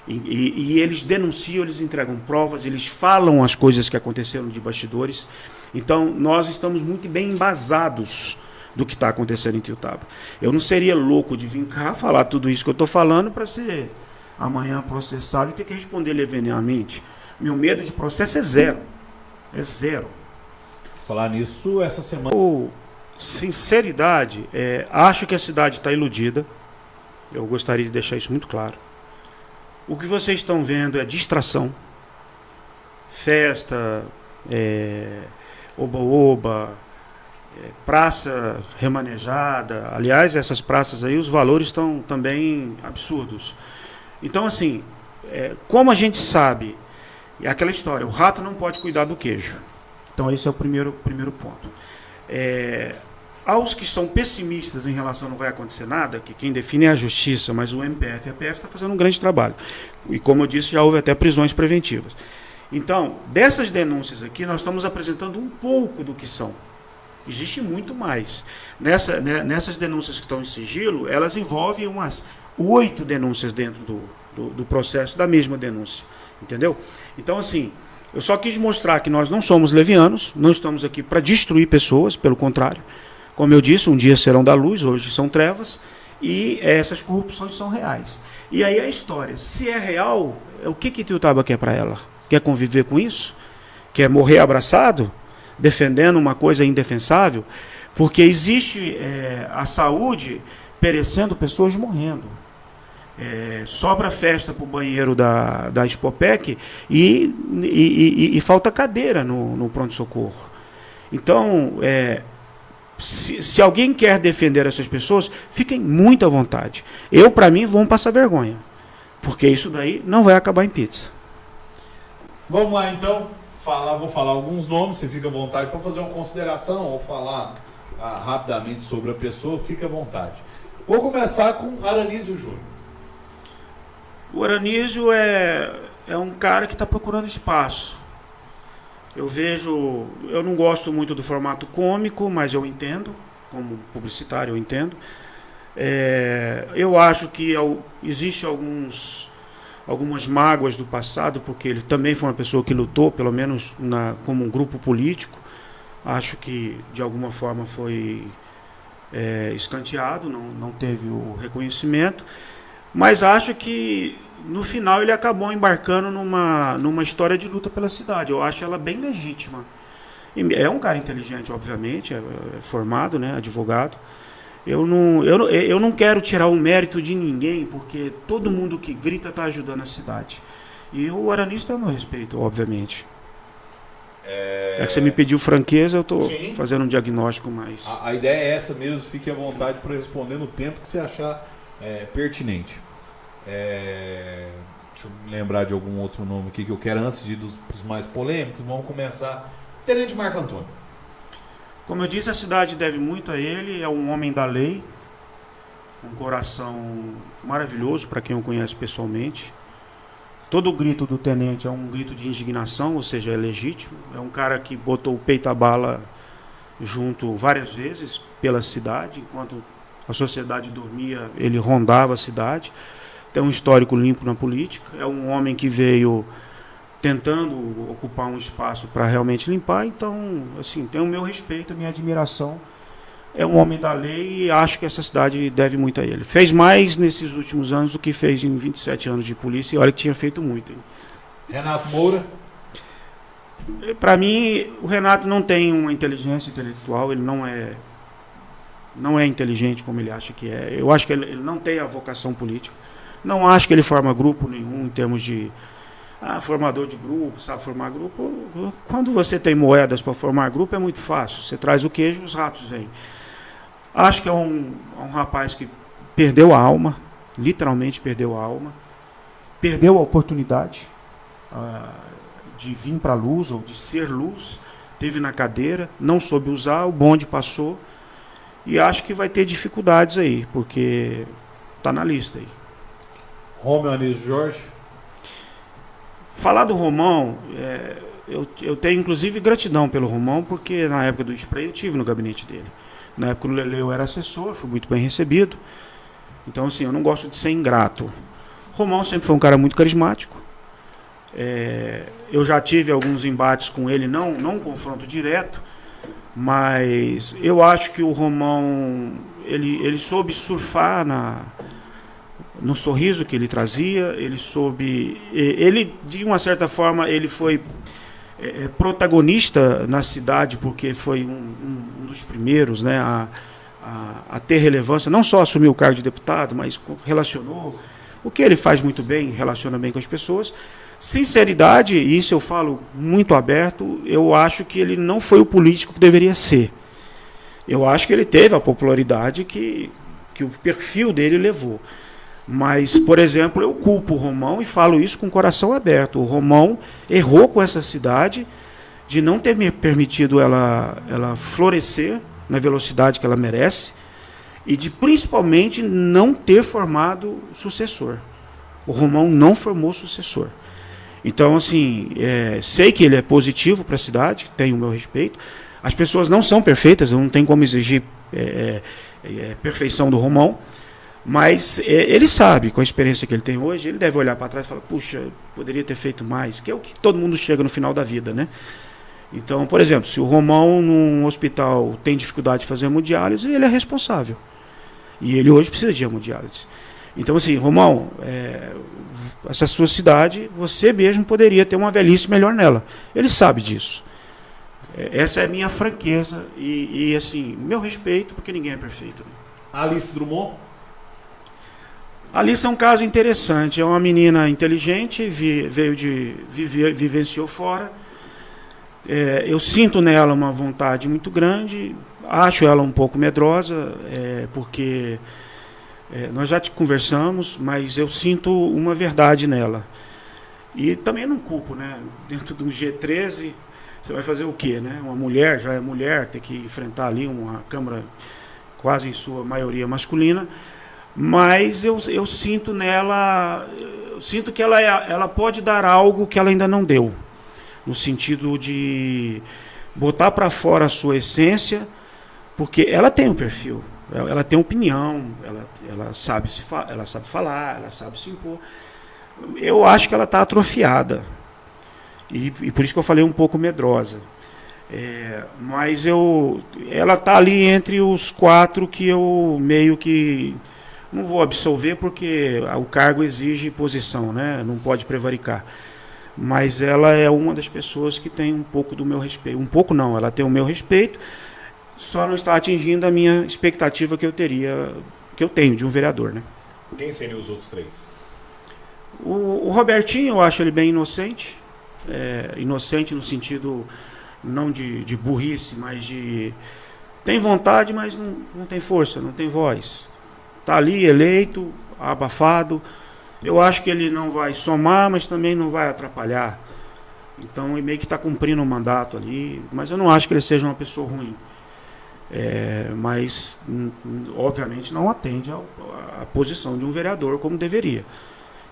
e eles denunciam, eles entregam provas, eles falam as coisas que aconteceram de bastidores. Então, nós estamos muito bem embasados do que está acontecendo em Ituiutaba. Eu não seria louco de vir cá falar tudo isso que eu estou falando para ser amanhã processado e ter que responder levianamente. Meu medo de processo é zero. É zero. Falar nisso, essa semana... Sinceridade, acho que a cidade está iludida. Eu gostaria de deixar isso muito claro. O que vocês estão vendo é distração. Festa, oba-oba, praça remanejada. Aliás, essas praças aí, os valores estão também absurdos. Então, assim, como a gente sabe, é aquela história, o rato não pode cuidar do queijo. Então, esse é o primeiro ponto. Aos que são pessimistas em relação a não vai acontecer nada, que quem define é a Justiça, mas o MPF, a PF está fazendo um grande trabalho. E, como eu disse, já houve até prisões preventivas. Então, dessas denúncias aqui, nós estamos apresentando um pouco do que são. Existe muito mais. Nessas denúncias que estão em sigilo, elas envolvem umas 8 denúncias dentro do processo da mesma denúncia. Entendeu? Então, assim, eu só quis mostrar que nós não somos levianos, não estamos aqui para destruir pessoas, pelo contrário. Como eu disse, um dia serão da luz, hoje são trevas, e essas corrupções são reais. E aí a história, se é real, o que Ituiutaba quer para ela? Quer conviver com isso? Quer morrer abraçado? Defendendo uma coisa indefensável? Porque existe a saúde perecendo, pessoas morrendo. Sobra festa para o banheiro da Expopec e falta cadeira no pronto-socorro. Então, se alguém quer defender essas pessoas, fiquem muito à vontade. Para mim, vão passar vergonha. Porque isso daí não vai acabar em pizza. Vamos lá, então. Vou falar alguns nomes, você fica à vontade para fazer uma consideração ou falar rapidamente sobre a pessoa, fica à vontade. Vou começar com Aranísio Júnior. O Aranísio é um cara que está procurando espaço. Eu não gosto muito do formato cômico, mas eu entendo, como publicitário eu entendo. Eu acho que existe algumas mágoas do passado, porque ele também foi uma pessoa que lutou, pelo menos como um grupo político. Acho que de alguma forma foi escanteado, não teve o reconhecimento. Mas acho que no final ele acabou embarcando numa história de luta pela cidade. Eu acho ela bem legítima. É um cara inteligente, obviamente, é formado, né, advogado. Eu não quero tirar o mérito de ninguém, porque todo mundo que grita está ajudando a cidade. E o Aranísio tem o meu respeito, obviamente. É que você me pediu franqueza, eu estou fazendo um diagnóstico mais... A ideia é essa mesmo, fique à vontade para responder no tempo que você achar pertinente. Deixa eu me lembrar de algum outro nome aqui que eu quero antes de ir dos mais polêmicos. Vamos começar. Tenente Marco Antônio. Como eu disse, a cidade deve muito a ele, é um homem da lei, um coração maravilhoso para quem o conhece pessoalmente. Todo o grito do tenente é um grito de indignação, ou seja, é legítimo. É um cara que botou o peito à bala junto várias vezes pela cidade, enquanto a sociedade dormia, ele rondava a cidade. Tem um histórico limpo na política, é um homem que veio tentando ocupar um espaço para realmente limpar, então, assim, tem o meu respeito, a minha admiração. É um homem da lei e acho que essa cidade deve muito a ele. Fez mais nesses últimos anos do que fez em 27 anos de polícia, e olha que tinha feito muito. Hein? Renato Moura. Para mim, o Renato não tem uma inteligência intelectual, ele não é inteligente como ele acha que é. Eu acho que ele não tem a vocação política. Não acho que ele forma grupo nenhum em termos de formador de grupo, sabe formar grupo. Quando você tem moedas para formar grupo é muito fácil. Você traz o queijo, os ratos vêm. Acho que é um rapaz que perdeu a alma, literalmente perdeu a alma, perdeu a oportunidade de vir para a luz ou de ser luz. Teve na cadeira, não soube usar, o bonde passou e acho que vai ter dificuldades aí, porque está na lista aí. Romeu Anísio Jorge. Falar do Romão, eu tenho inclusive gratidão pelo Romão, porque na época do spray eu tive no gabinete dele. Na época do Lele eu era assessor, fui muito bem recebido. Então, assim, eu não gosto de ser ingrato. Romão sempre foi um cara muito carismático. Eu já tive alguns embates com ele, não um confronto direto, mas eu acho que o Romão, ele soube surfar no sorriso que ele trazia, ele de uma certa forma ele foi protagonista na cidade, porque foi um dos primeiros, né, a ter relevância, não só assumir o cargo de deputado, mas relacionou, o que ele faz muito bem, relaciona bem com as pessoas. Sinceridade, e isso eu falo muito aberto, eu acho que ele não foi o político que deveria ser. Eu acho que ele teve a popularidade que o perfil dele levou. Mas, por exemplo, eu culpo o Romão e falo isso com o coração aberto. O Romão errou com essa cidade de não ter me permitido ela florescer na velocidade que ela merece e de, principalmente, não ter formado sucessor. O Romão não formou sucessor. Então, assim, sei que ele é positivo para a cidade, tenho o meu respeito. As pessoas não são perfeitas, não tem como exigir perfeição do Romão, mas ele sabe, com a experiência que ele tem hoje, ele deve olhar para trás e falar, puxa, poderia ter feito mais, que é o que todo mundo chega no final da vida, né? Então, por exemplo, se o Romão num hospital tem dificuldade de fazer hemodiálise, ele é responsável. E ele hoje precisa de hemodiálise. Então, assim, Romão, essa sua cidade, você mesmo poderia ter uma velhice melhor nela. Ele sabe disso. Essa é a minha franqueza e assim, meu respeito, porque ninguém é perfeito. Alice Drummond? Alice é um caso interessante. É uma menina inteligente, vivenciou fora. Eu sinto nela uma vontade muito grande. Acho ela um pouco medrosa, porque nós já conversamos, mas eu sinto uma verdade nela. E também não culpo, né? Dentro de um G13, você vai fazer o quê, né? Uma mulher, já é mulher, tem que enfrentar ali uma Câmara quase em sua maioria masculina. Mas eu sinto nela, sinto que ela pode dar algo que ela ainda não deu, no sentido de botar para fora a sua essência, porque ela tem um perfil, ela tem opinião, ela sabe falar, ela sabe se impor. Eu acho que ela está atrofiada, e por isso que eu falei um pouco medrosa. Mas ela está ali entre os 4 que eu meio que não vou absolver, porque o cargo exige posição, né? Não pode prevaricar. Mas ela é uma das pessoas que tem um pouco do meu respeito. Um pouco não, ela tem o meu respeito, só não está atingindo a minha expectativa que eu tenho de um vereador, né? Quem seriam os outros 3? O Robertinho, eu acho ele bem inocente. Inocente no sentido não de burrice, mas de... Tem vontade, mas não tem força, não tem voz. Está ali eleito, abafado. Eu acho que ele não vai somar, mas também não vai atrapalhar. Então ele meio que está cumprindo o mandato ali, mas eu não acho que ele seja uma pessoa ruim. Mas, obviamente, não atende à posição de um vereador como deveria.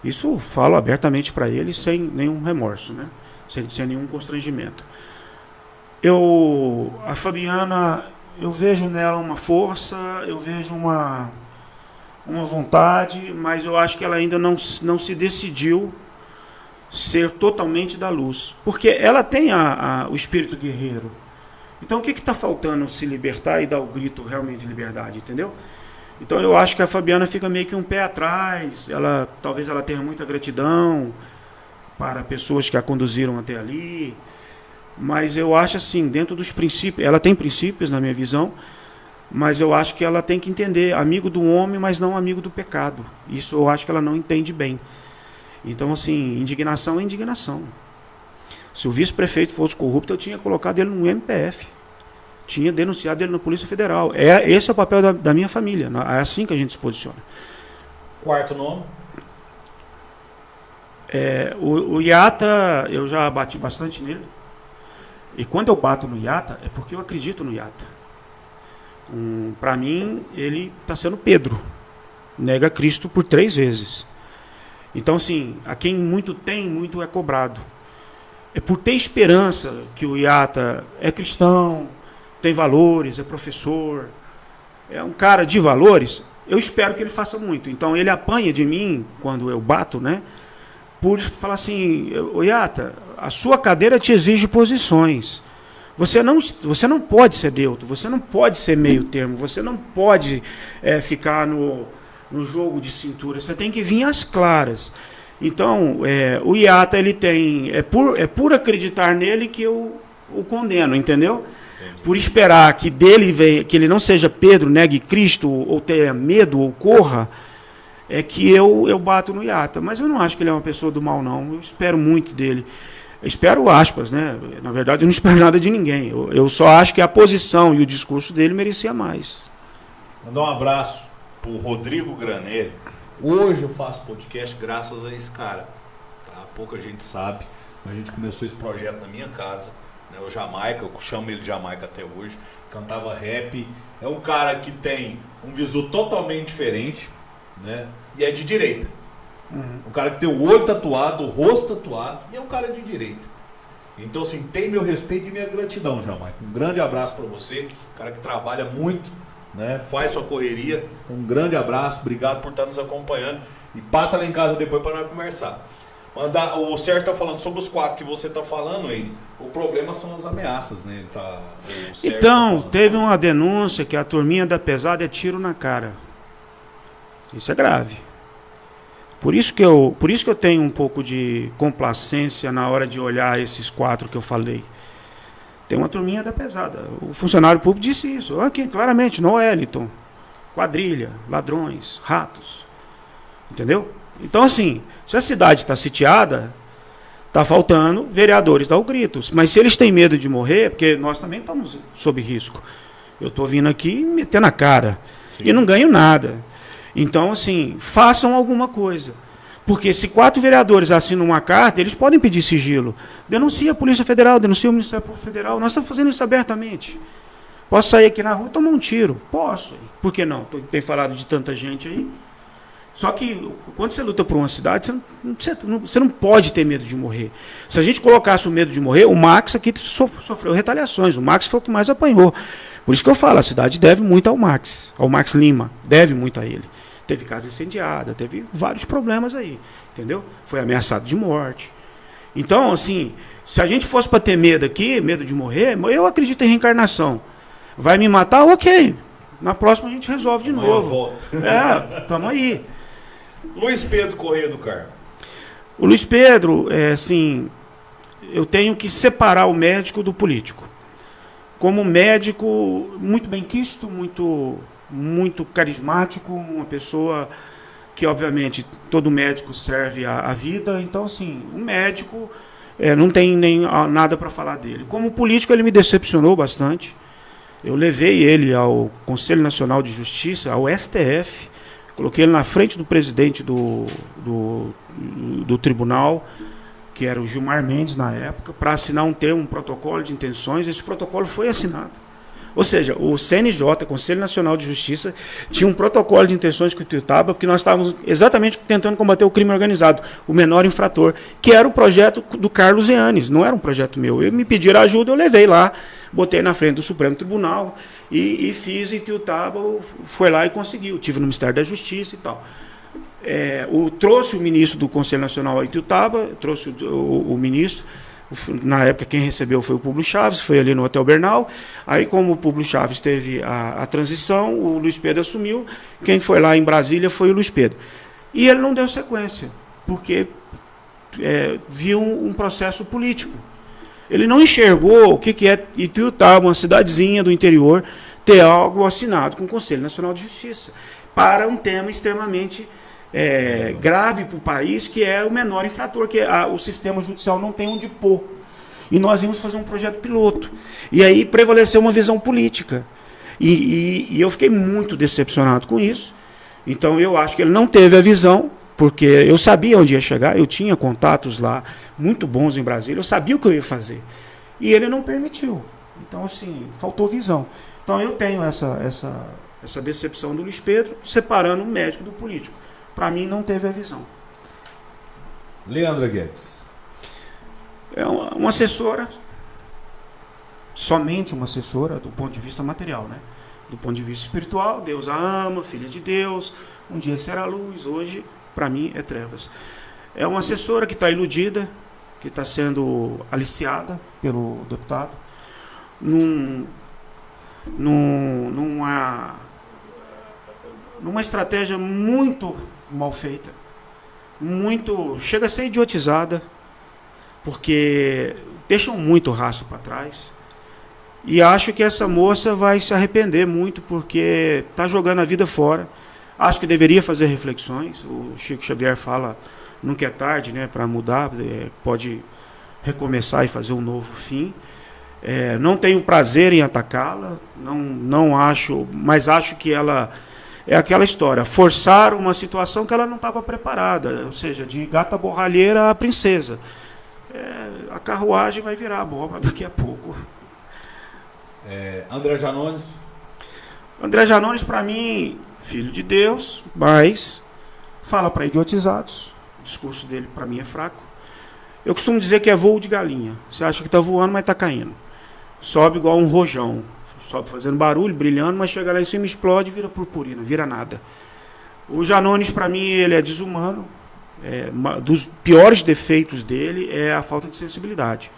Isso falo abertamente para ele, sem nenhum remorso, né? Sem nenhum constrangimento. A Fabiana, eu vejo nela uma força, eu vejo uma vontade, mas eu acho que ela ainda não se decidiu ser totalmente da luz. Porque ela tem o espírito guerreiro. Então o que está faltando se libertar e dar o grito realmente de liberdade, entendeu? Então eu acho que a Fabiana fica meio que um pé atrás, talvez ela tenha muita gratidão para pessoas que a conduziram até ali, mas eu acho assim, dentro dos princípios, ela tem princípios na minha visão, mas eu acho que ela tem que entender, amigo do homem, mas não amigo do pecado. Isso eu acho que ela não entende bem. Então, assim, indignação é indignação. Se o vice-prefeito fosse corrupto, eu tinha colocado ele no MPF. Tinha denunciado ele na Polícia Federal. Esse é o papel da minha família. É assim que a gente se posiciona. Quarto nome? O Iata, eu já bati bastante nele. E quando eu bato no Iata, é porque eu acredito no Iata. Para mim, ele está sendo Pedro. Nega Cristo por 3 vezes. Então, assim, a quem muito tem, muito é cobrado. É por ter esperança que o Iata é cristão, tem valores, é professor, é um cara de valores, eu espero que ele faça muito. Então, ele apanha de mim, quando eu bato, né? Por falar assim, Iata, a sua cadeira te exige posições. Você não pode ser neutro, você não pode ser meio termo, você não pode ficar no jogo de cintura, você tem que vir às claras. Então, o Iata, ele tem... É por acreditar nele que eu o condeno, entendeu? Entendi. Por esperar que ele não seja Pedro, negue Cristo, ou tenha medo, ou corra, é que eu bato no Iata. Mas eu não acho que ele é uma pessoa do mal, não. Eu espero muito dele. Espero aspas, né? Na verdade, eu não espero nada de ninguém. Eu só acho que a posição e o discurso dele merecia mais. Mandar um abraço pro Rodrigo Granelli. Hoje eu faço podcast graças a esse cara. Tá? Pouca gente sabe. A gente começou esse projeto na minha casa. Né? O Jamaica, eu chamo ele de Jamaica até hoje. Cantava rap. É um cara que tem um visu totalmente diferente, né? E é de direita. Um cara que tem o olho tatuado, o rosto tatuado, e é um cara de direita. Então, assim, tem meu respeito e minha gratidão, Jamaica. Um grande abraço para você, cara que trabalha muito, né? Faz sua correria. Um grande abraço, obrigado por estar nos acompanhando. E passa lá em casa depois para nós conversar. O Sérgio está falando sobre os 4 que você está falando aí. O problema são as ameaças, né? Então, teve uma denúncia que a turminha da pesada é tiro na cara. Isso é grave. Por isso que eu tenho um pouco de complacência na hora de olhar esses 4 que eu falei. Tem uma turminha da pesada. O funcionário público disse isso. Aqui, claramente, no Wellington. Quadrilha, ladrões, ratos. Entendeu? Então, assim, se a cidade está sitiada, está faltando vereadores dar o grito. Mas se eles têm medo de morrer, porque nós também estamos sob risco. Eu estou vindo aqui metendo a cara. Sim. E não ganho nada. Então, assim, façam alguma coisa. Porque se 4 vereadores assinam uma carta, eles podem pedir sigilo. Denuncia a Polícia Federal, denuncia o Ministério Público Federal. Nós estamos fazendo isso abertamente. Posso sair aqui na rua e tomar um tiro? Posso. Por que não? Tem falado de tanta gente aí. Só que quando você luta por uma cidade, você não pode ter medo de morrer. Se a gente colocasse o medo de morrer, o Max aqui sofreu retaliações. O Max foi o que mais apanhou. Por isso que eu falo, a cidade deve muito ao Max Lima. Deve muito a ele. Teve casa incendiada, teve vários problemas aí, entendeu? Foi ameaçado de morte. Então, assim, se a gente fosse para ter medo aqui, medo de morrer, eu acredito em reencarnação. Vai me matar? Ok. Na próxima a gente resolve de novo. Estamos aí. Luiz Pedro Corrêa do Carmo. O Luiz Pedro, assim, eu tenho que separar o médico do político. Como médico muito benquisto, muito carismático, uma pessoa que, obviamente, todo médico serve a vida. Então, assim, o médico não tem nem nada para falar dele. Como político, ele me decepcionou bastante. Eu levei ele ao Conselho Nacional de Justiça, ao STF, coloquei ele na frente do presidente do tribunal, que era o Gilmar Mendes na época, para assinar um protocolo de intenções. Esse protocolo foi assinado. Ou seja, o CNJ, Conselho Nacional de Justiça, tinha um protocolo de intenções com o Ituiutaba, porque nós estávamos exatamente tentando combater o crime organizado, o menor infrator, que era o projeto do Carlos Eanes, não era um projeto meu. Me pediram ajuda, eu levei lá, botei na frente do Supremo Tribunal e fiz, e Ituiutaba foi lá e conseguiu. Tive no Ministério da Justiça e tal. Trouxe o ministro do Conselho Nacional a Ituiutaba, trouxe o ministro. Na época quem recebeu foi o Públio Chaves, foi ali no Hotel Bernal. Aí, como o Públio Chaves teve a transição, o Luiz Pedro assumiu. Quem foi lá em Brasília foi o Luiz Pedro. E ele não deu sequência, porque viu um processo político. Ele não enxergou o que é Ituiutaba, uma cidadezinha do interior, ter algo assinado com o Conselho Nacional de Justiça, para um tema extremamente grave para o país, que é o menor infrator, que o sistema judicial não tem onde pôr. E nós íamos fazer um projeto piloto. E aí prevaleceu uma visão política. E eu fiquei muito decepcionado com isso. Então eu acho que ele não teve a visão, porque eu sabia onde ia chegar, eu tinha contatos lá muito bons em Brasília, eu sabia o que eu ia fazer. E ele não permitiu. Então, assim, faltou visão. Então eu tenho essa decepção do Luiz Pedro, separando o médico do político. Para mim, não teve a visão. Leandra Guedes. É uma assessora, somente uma assessora do ponto de vista material, né? Do ponto de vista espiritual, Deus a ama, filha de Deus, um dia será luz, hoje, para mim, é trevas. É uma assessora que está iludida, que está sendo aliciada pelo deputado, numa estratégia muito mal feita, chega a ser idiotizada, porque deixam muito rastro para trás. E acho que essa moça vai se arrepender muito, porque está jogando a vida fora. Acho que deveria fazer reflexões. O Chico Xavier fala, nunca é tarde, né, para mudar, pode recomeçar e fazer um novo fim. Não tenho prazer em atacá-la, não acho, mas acho que ela é aquela história, forçar uma situação que ela não estava preparada, ou seja, de gata borralheira a princesa. A carruagem vai virar abóbora daqui a pouco. André Janones? André Janones, para mim, filho de Deus, mas fala para idiotizados. O discurso dele, para mim, é fraco. Eu costumo dizer que é voo de galinha. Você acha que está voando, mas está caindo. Sobe igual um rojão. Sobe fazendo barulho, brilhando, mas chega lá em cima, explode e vira purpurina, vira nada. O Janones, para mim, ele é desumano. Dos piores defeitos dele é a falta de sensibilidade.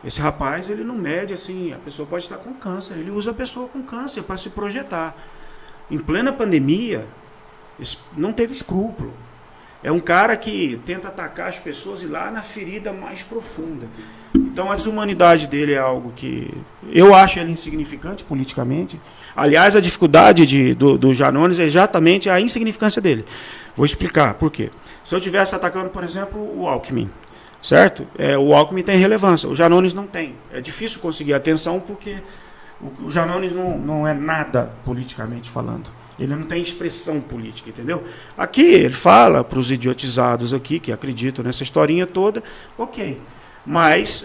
Esse rapaz, ele não mede assim, a pessoa pode estar com câncer, ele usa a pessoa com câncer para se projetar. Em plena pandemia, não teve escrúpulo. É um cara que tenta atacar as pessoas e ir lá na ferida mais profunda. Então a desumanidade dele é algo que eu acho ele insignificante politicamente. Aliás, a dificuldade do Janones é exatamente a insignificância dele. Vou explicar por quê. Se eu estivesse atacando, por exemplo, o Alckmin, certo? O Alckmin tem relevância, o Janones não tem. É difícil conseguir atenção porque o Janones não é nada politicamente falando. Ele não tem expressão política, entendeu? Aqui ele fala para os idiotizados aqui, que acreditam nessa historinha toda, ok. Mas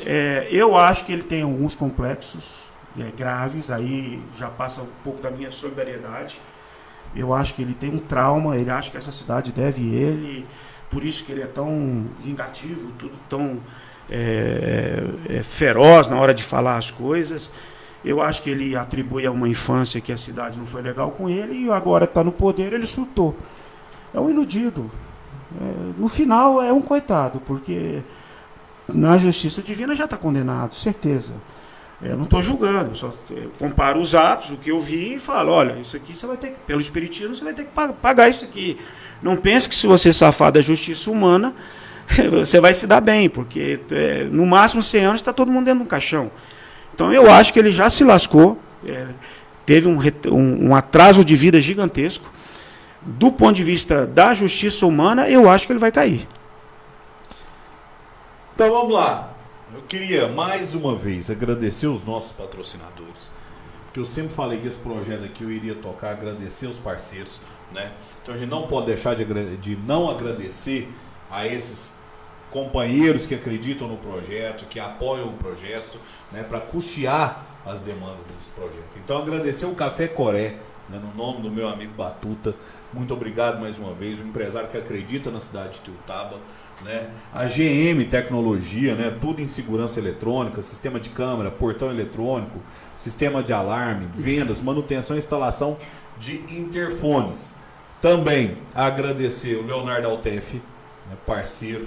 eu acho que ele tem alguns complexos graves, aí já passa um pouco da minha solidariedade. Eu acho que ele tem um trauma, ele acha que essa cidade deve ele, por isso que ele é tão vingativo, tudo tão feroz na hora de falar as coisas. Eu acho que ele atribui a uma infância que a cidade não foi legal com ele e agora está no poder, ele surtou. É um iludido. No final é um coitado, porque na justiça divina já está condenado, certeza. Eu não estou julgando, só comparo os atos, o que eu vi e falo, olha, isso aqui você vai ter que, pelo espiritismo, você vai ter que pagar isso aqui. Não pense que se você safar da justiça humana, você vai se dar bem, porque no máximo 100 anos está todo mundo dentro de um caixão. Então eu acho que ele já se lascou, teve um atraso de vida gigantesco. Do ponto de vista da justiça humana, eu acho que ele vai cair. Então vamos lá. Eu queria mais uma vez agradecer os nossos patrocinadores, porque eu sempre falei que esse projeto aqui eu iria tocar, agradecer os parceiros, né? Então a gente não pode deixar de não agradecer a esses companheiros que acreditam no projeto, que apoiam o projeto, né, para custear as demandas desse projeto. Então agradecer o Café Coré, né, no nome do meu amigo Batuta. Muito obrigado mais uma vez, um empresário que acredita na cidade de Ituiutaba, né? A GM Tecnologia, né, tudo em segurança eletrônica, sistema de câmera, portão eletrônico, sistema de alarme, vendas, manutenção e instalação de interfones. Também agradecer o Leonardo Altef, né, parceiro,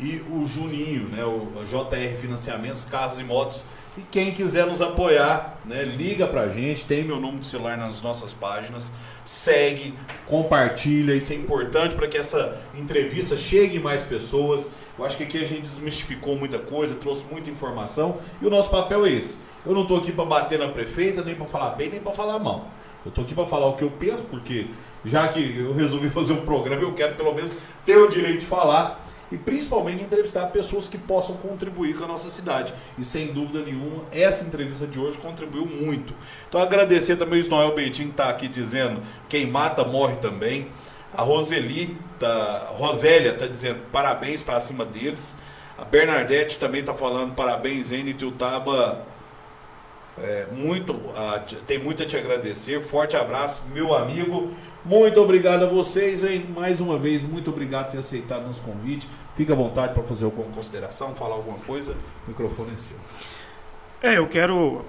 e o Juninho, né, o JR Financiamentos, Carros e Motos. E quem quiser nos apoiar, né, liga pra gente, tem meu número de celular nas nossas páginas, segue, compartilha, isso é importante para que essa entrevista chegue mais pessoas. Eu acho que aqui a gente desmistificou muita coisa, trouxe muita informação e o nosso papel é esse. Eu não estou aqui para bater na prefeita, nem para falar bem, nem para falar mal. Eu estou aqui para falar o que eu penso, porque já que eu resolvi fazer um programa, eu quero pelo menos ter o direito de falar. E principalmente entrevistar pessoas que possam contribuir com a nossa cidade. E sem dúvida nenhuma, essa entrevista de hoje contribuiu muito. Então agradecer também o Isnoel Bentinho que está aqui dizendo, quem mata morre também. A Rosélia está dizendo parabéns para cima deles. A Bernadette também está falando parabéns, N Ituiutaba. Tem muito a te agradecer. Forte abraço, meu amigo. Muito obrigado a vocês, hein? Mais uma vez, muito obrigado por ter aceitado nosso convite. Fica à vontade para fazer alguma consideração, falar alguma coisa. O microfone é seu. Eu quero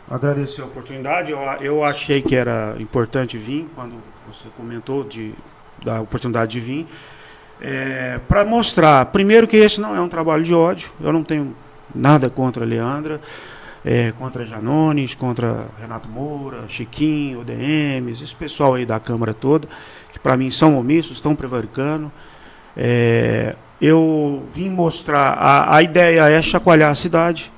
agradecer a oportunidade. Eu achei que era importante vir, quando você comentou da oportunidade de vir, para mostrar, primeiro, que esse não é um trabalho de ódio. Eu não tenho nada contra a Leandra, contra Janones, contra Renato Moura, Chiquinho, ODMs, esse pessoal aí da Câmara toda, que para mim são omissos, estão prevaricando. Eu vim mostrar, a ideia é chacoalhar a cidade,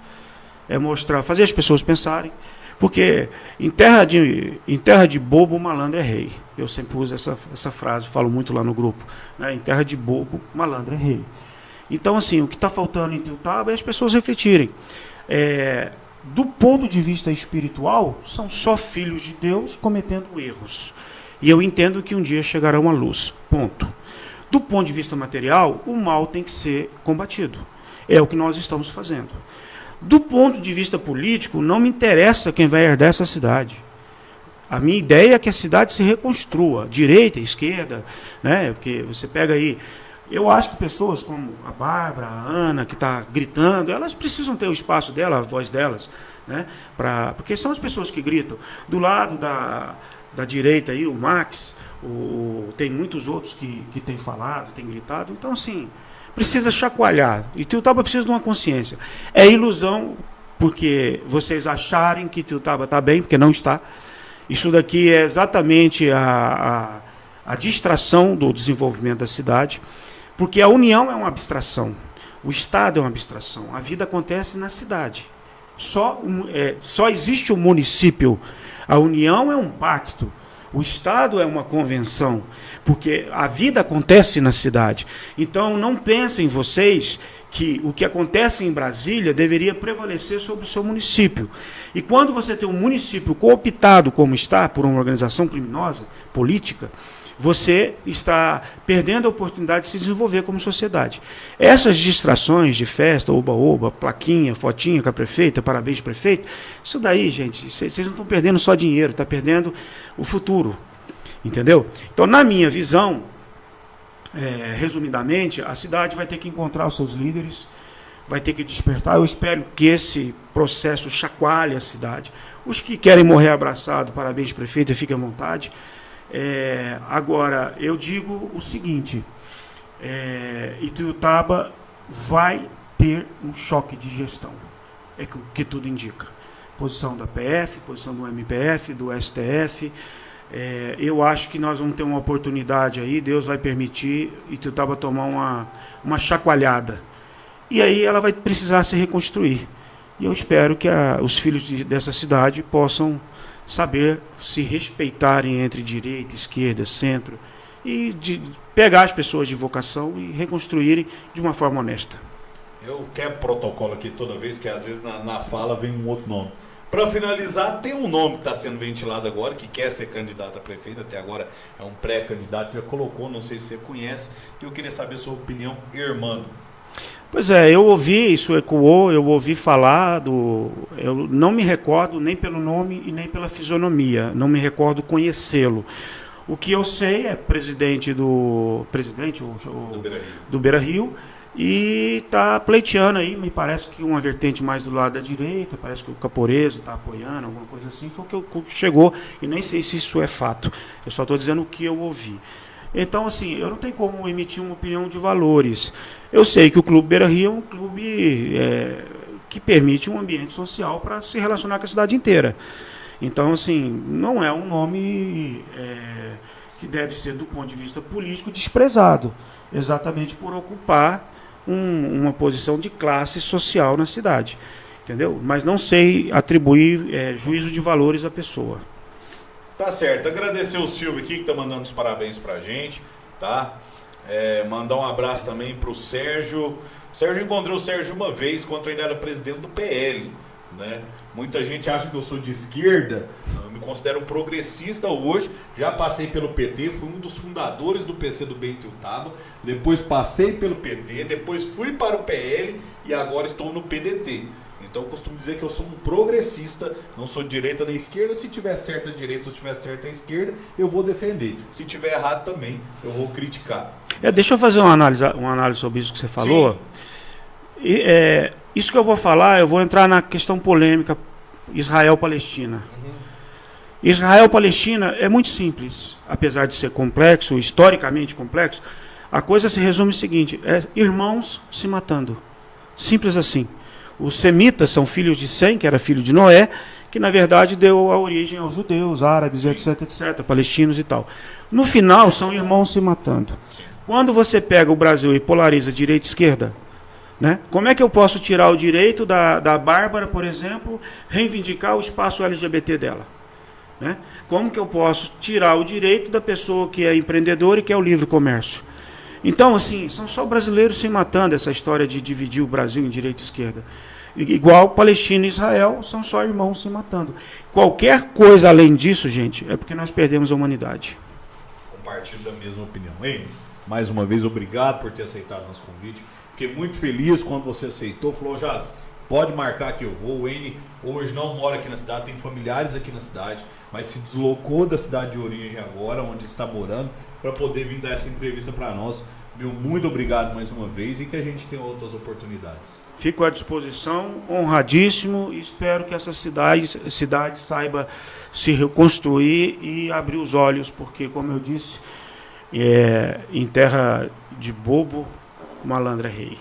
mostrar, fazer as pessoas pensarem, porque em terra de bobo, o malandro é rei. Eu sempre uso essa frase, falo muito lá no grupo, né? Em terra de bobo, o malandro é rei. Então, assim, o que está faltando em Ituiutaba é as pessoas refletirem. Do ponto de vista espiritual, são só filhos de Deus cometendo erros. E eu entendo que um dia chegarão à luz. Ponto. Do ponto de vista material, o mal tem que ser combatido. É o que nós estamos fazendo. Do ponto de vista político, não me interessa quem vai herdar essa cidade. A minha ideia é que a cidade se reconstrua, direita, esquerda, né? Porque você pega aí. Eu acho que pessoas como a Bárbara, a Ana, que está gritando, elas precisam ter o espaço dela, a voz delas, né? Porque são as pessoas que gritam. Do lado da direita aí, o Max, tem muitos outros que têm falado, têm gritado. Então, assim, precisa chacoalhar. E Ituiutaba precisa de uma consciência. É ilusão, porque vocês acharem que Ituiutaba está bem, porque não está. Isso daqui é exatamente a distração do desenvolvimento da cidade, porque a União é uma abstração, o Estado é uma abstração, a vida acontece na cidade. Só existe o município, a União é um pacto, o Estado é uma convenção, porque a vida acontece na cidade. Então não pensem vocês que o que acontece em Brasília deveria prevalecer sobre o seu município. E quando você tem um município cooptado, como está, por uma organização criminosa, política, você está perdendo a oportunidade de se desenvolver como sociedade. Essas distrações de festa, oba-oba, plaquinha, fotinha com a prefeita, parabéns prefeito, isso daí, gente, vocês não estão perdendo só dinheiro, está perdendo o futuro. Entendeu? Então, na minha visão, resumidamente, a cidade vai ter que encontrar os seus líderes, vai ter que despertar. Eu espero que esse processo chacoalhe a cidade. Os que querem morrer abraçado, parabéns prefeito, fiquem à vontade. Agora, eu digo o seguinte, Ituiutaba vai ter um choque de gestão, é o que tudo indica. Posição da PF, posição do MPF, do STF. Eu acho que nós vamos ter uma oportunidade aí, Deus vai permitir Ituiutaba tomar uma chacoalhada. E aí ela vai precisar se reconstruir. E eu espero que os filhos dessa cidade possam saber se respeitarem entre direita, esquerda, centro, e de pegar as pessoas de vocação e reconstruírem de uma forma honesta. Eu quero protocolo aqui toda vez, que às vezes na fala vem um outro nome. Para finalizar, tem um nome que está sendo ventilado agora, que quer ser candidato a prefeito, até agora é um pré-candidato, já colocou, não sei se você conhece, e eu queria saber a sua opinião, Hermano. Pois eu ouvi, isso ecoou, eu ouvi falar eu não me recordo nem pelo nome e nem pela fisionomia, não me recordo conhecê-lo. O que eu sei é presidente do Beira-Rio, e está pleiteando aí, me parece que uma vertente mais do lado da direita, parece que o Caporeso está apoiando, alguma coisa assim, foi o que chegou, e nem sei se isso é fato, eu só estou dizendo o que eu ouvi. Então, assim, eu não tenho como emitir uma opinião de valores. Eu sei que o Clube Beira-Rio é um clube que permite um ambiente social para se relacionar com a cidade inteira. Então, assim, não é um nome que deve ser, do ponto de vista político, desprezado, exatamente por ocupar uma posição de classe social na cidade. Entendeu? Mas não sei atribuir juízo de valores à pessoa. Tá certo, agradecer o Silvio aqui que tá mandando os parabéns pra gente, tá? Mandar um abraço também pro Sérgio. O Sérgio, encontrou o Sérgio uma vez quando ele era presidente do PL, né? Muita gente acha que eu sou de esquerda, eu me considero um progressista hoje, já passei pelo PT, fui um dos fundadores do PC do Ituiutaba, depois passei pelo PT, depois fui para o PL e agora estou no PDT. Então eu costumo dizer que eu sou um progressista, não sou de direita nem esquerda. Se tiver certa a direita ou se tiver certa a esquerda, eu vou defender. Se tiver errado também, eu vou criticar. Deixa eu fazer uma análise sobre isso que você falou. Isso que eu vou falar, eu vou entrar na questão polêmica Israel-Palestina. Israel-Palestina é muito simples, apesar de ser complexo, historicamente complexo. A coisa se resume no seguinte, irmãos se matando. Simples assim. Os semitas são filhos de Sem, que era filho de Noé, que na verdade deu a origem aos judeus, árabes, etc, etc, palestinos e tal. No final, são irmãos se matando. Quando você pega o Brasil e polariza direita e esquerda, né, como é que eu posso tirar o direito da Bárbara, por exemplo, reivindicar o espaço LGBT dela? Né? Como que eu posso tirar o direito da pessoa que é empreendedora e quer o livre comércio? Então, assim, são só brasileiros se matando, essa história de dividir o Brasil em direita e esquerda. Igual Palestina e Israel, são só irmãos se matando. Qualquer coisa além disso, gente, é porque nós perdemos a humanidade. Compartilho da mesma opinião. Hein? Mais uma vez, obrigado por ter aceitado o nosso convite. Fiquei muito feliz quando você aceitou. Falou, Jads, pode marcar que eu vou. O N hoje não mora aqui na cidade, tem familiares aqui na cidade, mas se deslocou da cidade de origem agora, onde está morando, para poder vir dar essa entrevista para nós. Meu muito obrigado mais uma vez e que a gente tenha outras oportunidades. Fico à disposição, honradíssimo, e espero que essa cidade saiba se reconstruir e abrir os olhos, porque, como eu disse, em terra de bobo, malandro é rei.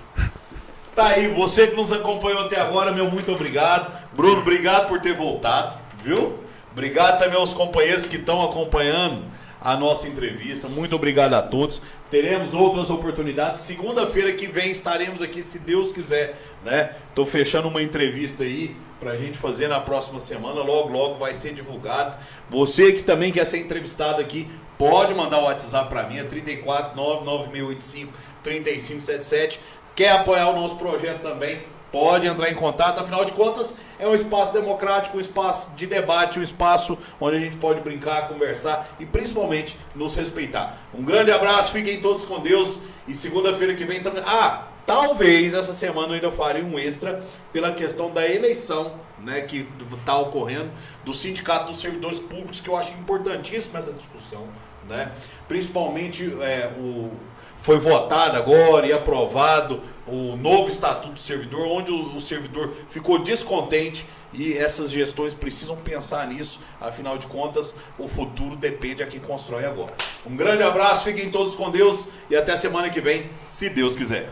Tá aí, você que nos acompanhou até agora, meu muito obrigado. Bruno, obrigado por ter voltado, viu? Obrigado também aos companheiros que estão acompanhando a nossa entrevista. Muito obrigado a todos. Teremos outras oportunidades. Segunda-feira que vem estaremos aqui, se Deus quiser, né? Tô fechando uma entrevista aí pra gente fazer na próxima semana. Logo, logo vai ser divulgado. Você que também quer ser entrevistado aqui, pode mandar o WhatsApp pra mim, é 34996853577. Quer apoiar o nosso projeto também? Pode entrar em contato, afinal de contas é um espaço democrático, um espaço de debate, um espaço onde a gente pode brincar, conversar e principalmente nos respeitar. Um grande abraço, fiquem todos com Deus e segunda-feira que vem estamos... talvez essa semana eu ainda farei um extra pela questão da eleição, né, que está ocorrendo do Sindicato dos Servidores Públicos, que eu acho importantíssima essa discussão, né? Principalmente foi votado agora e aprovado o novo Estatuto do Servidor, onde o servidor ficou descontente e essas gestões precisam pensar nisso. Afinal de contas, o futuro depende a quem constrói agora. Um grande abraço, fiquem todos com Deus e até semana que vem, se Deus quiser.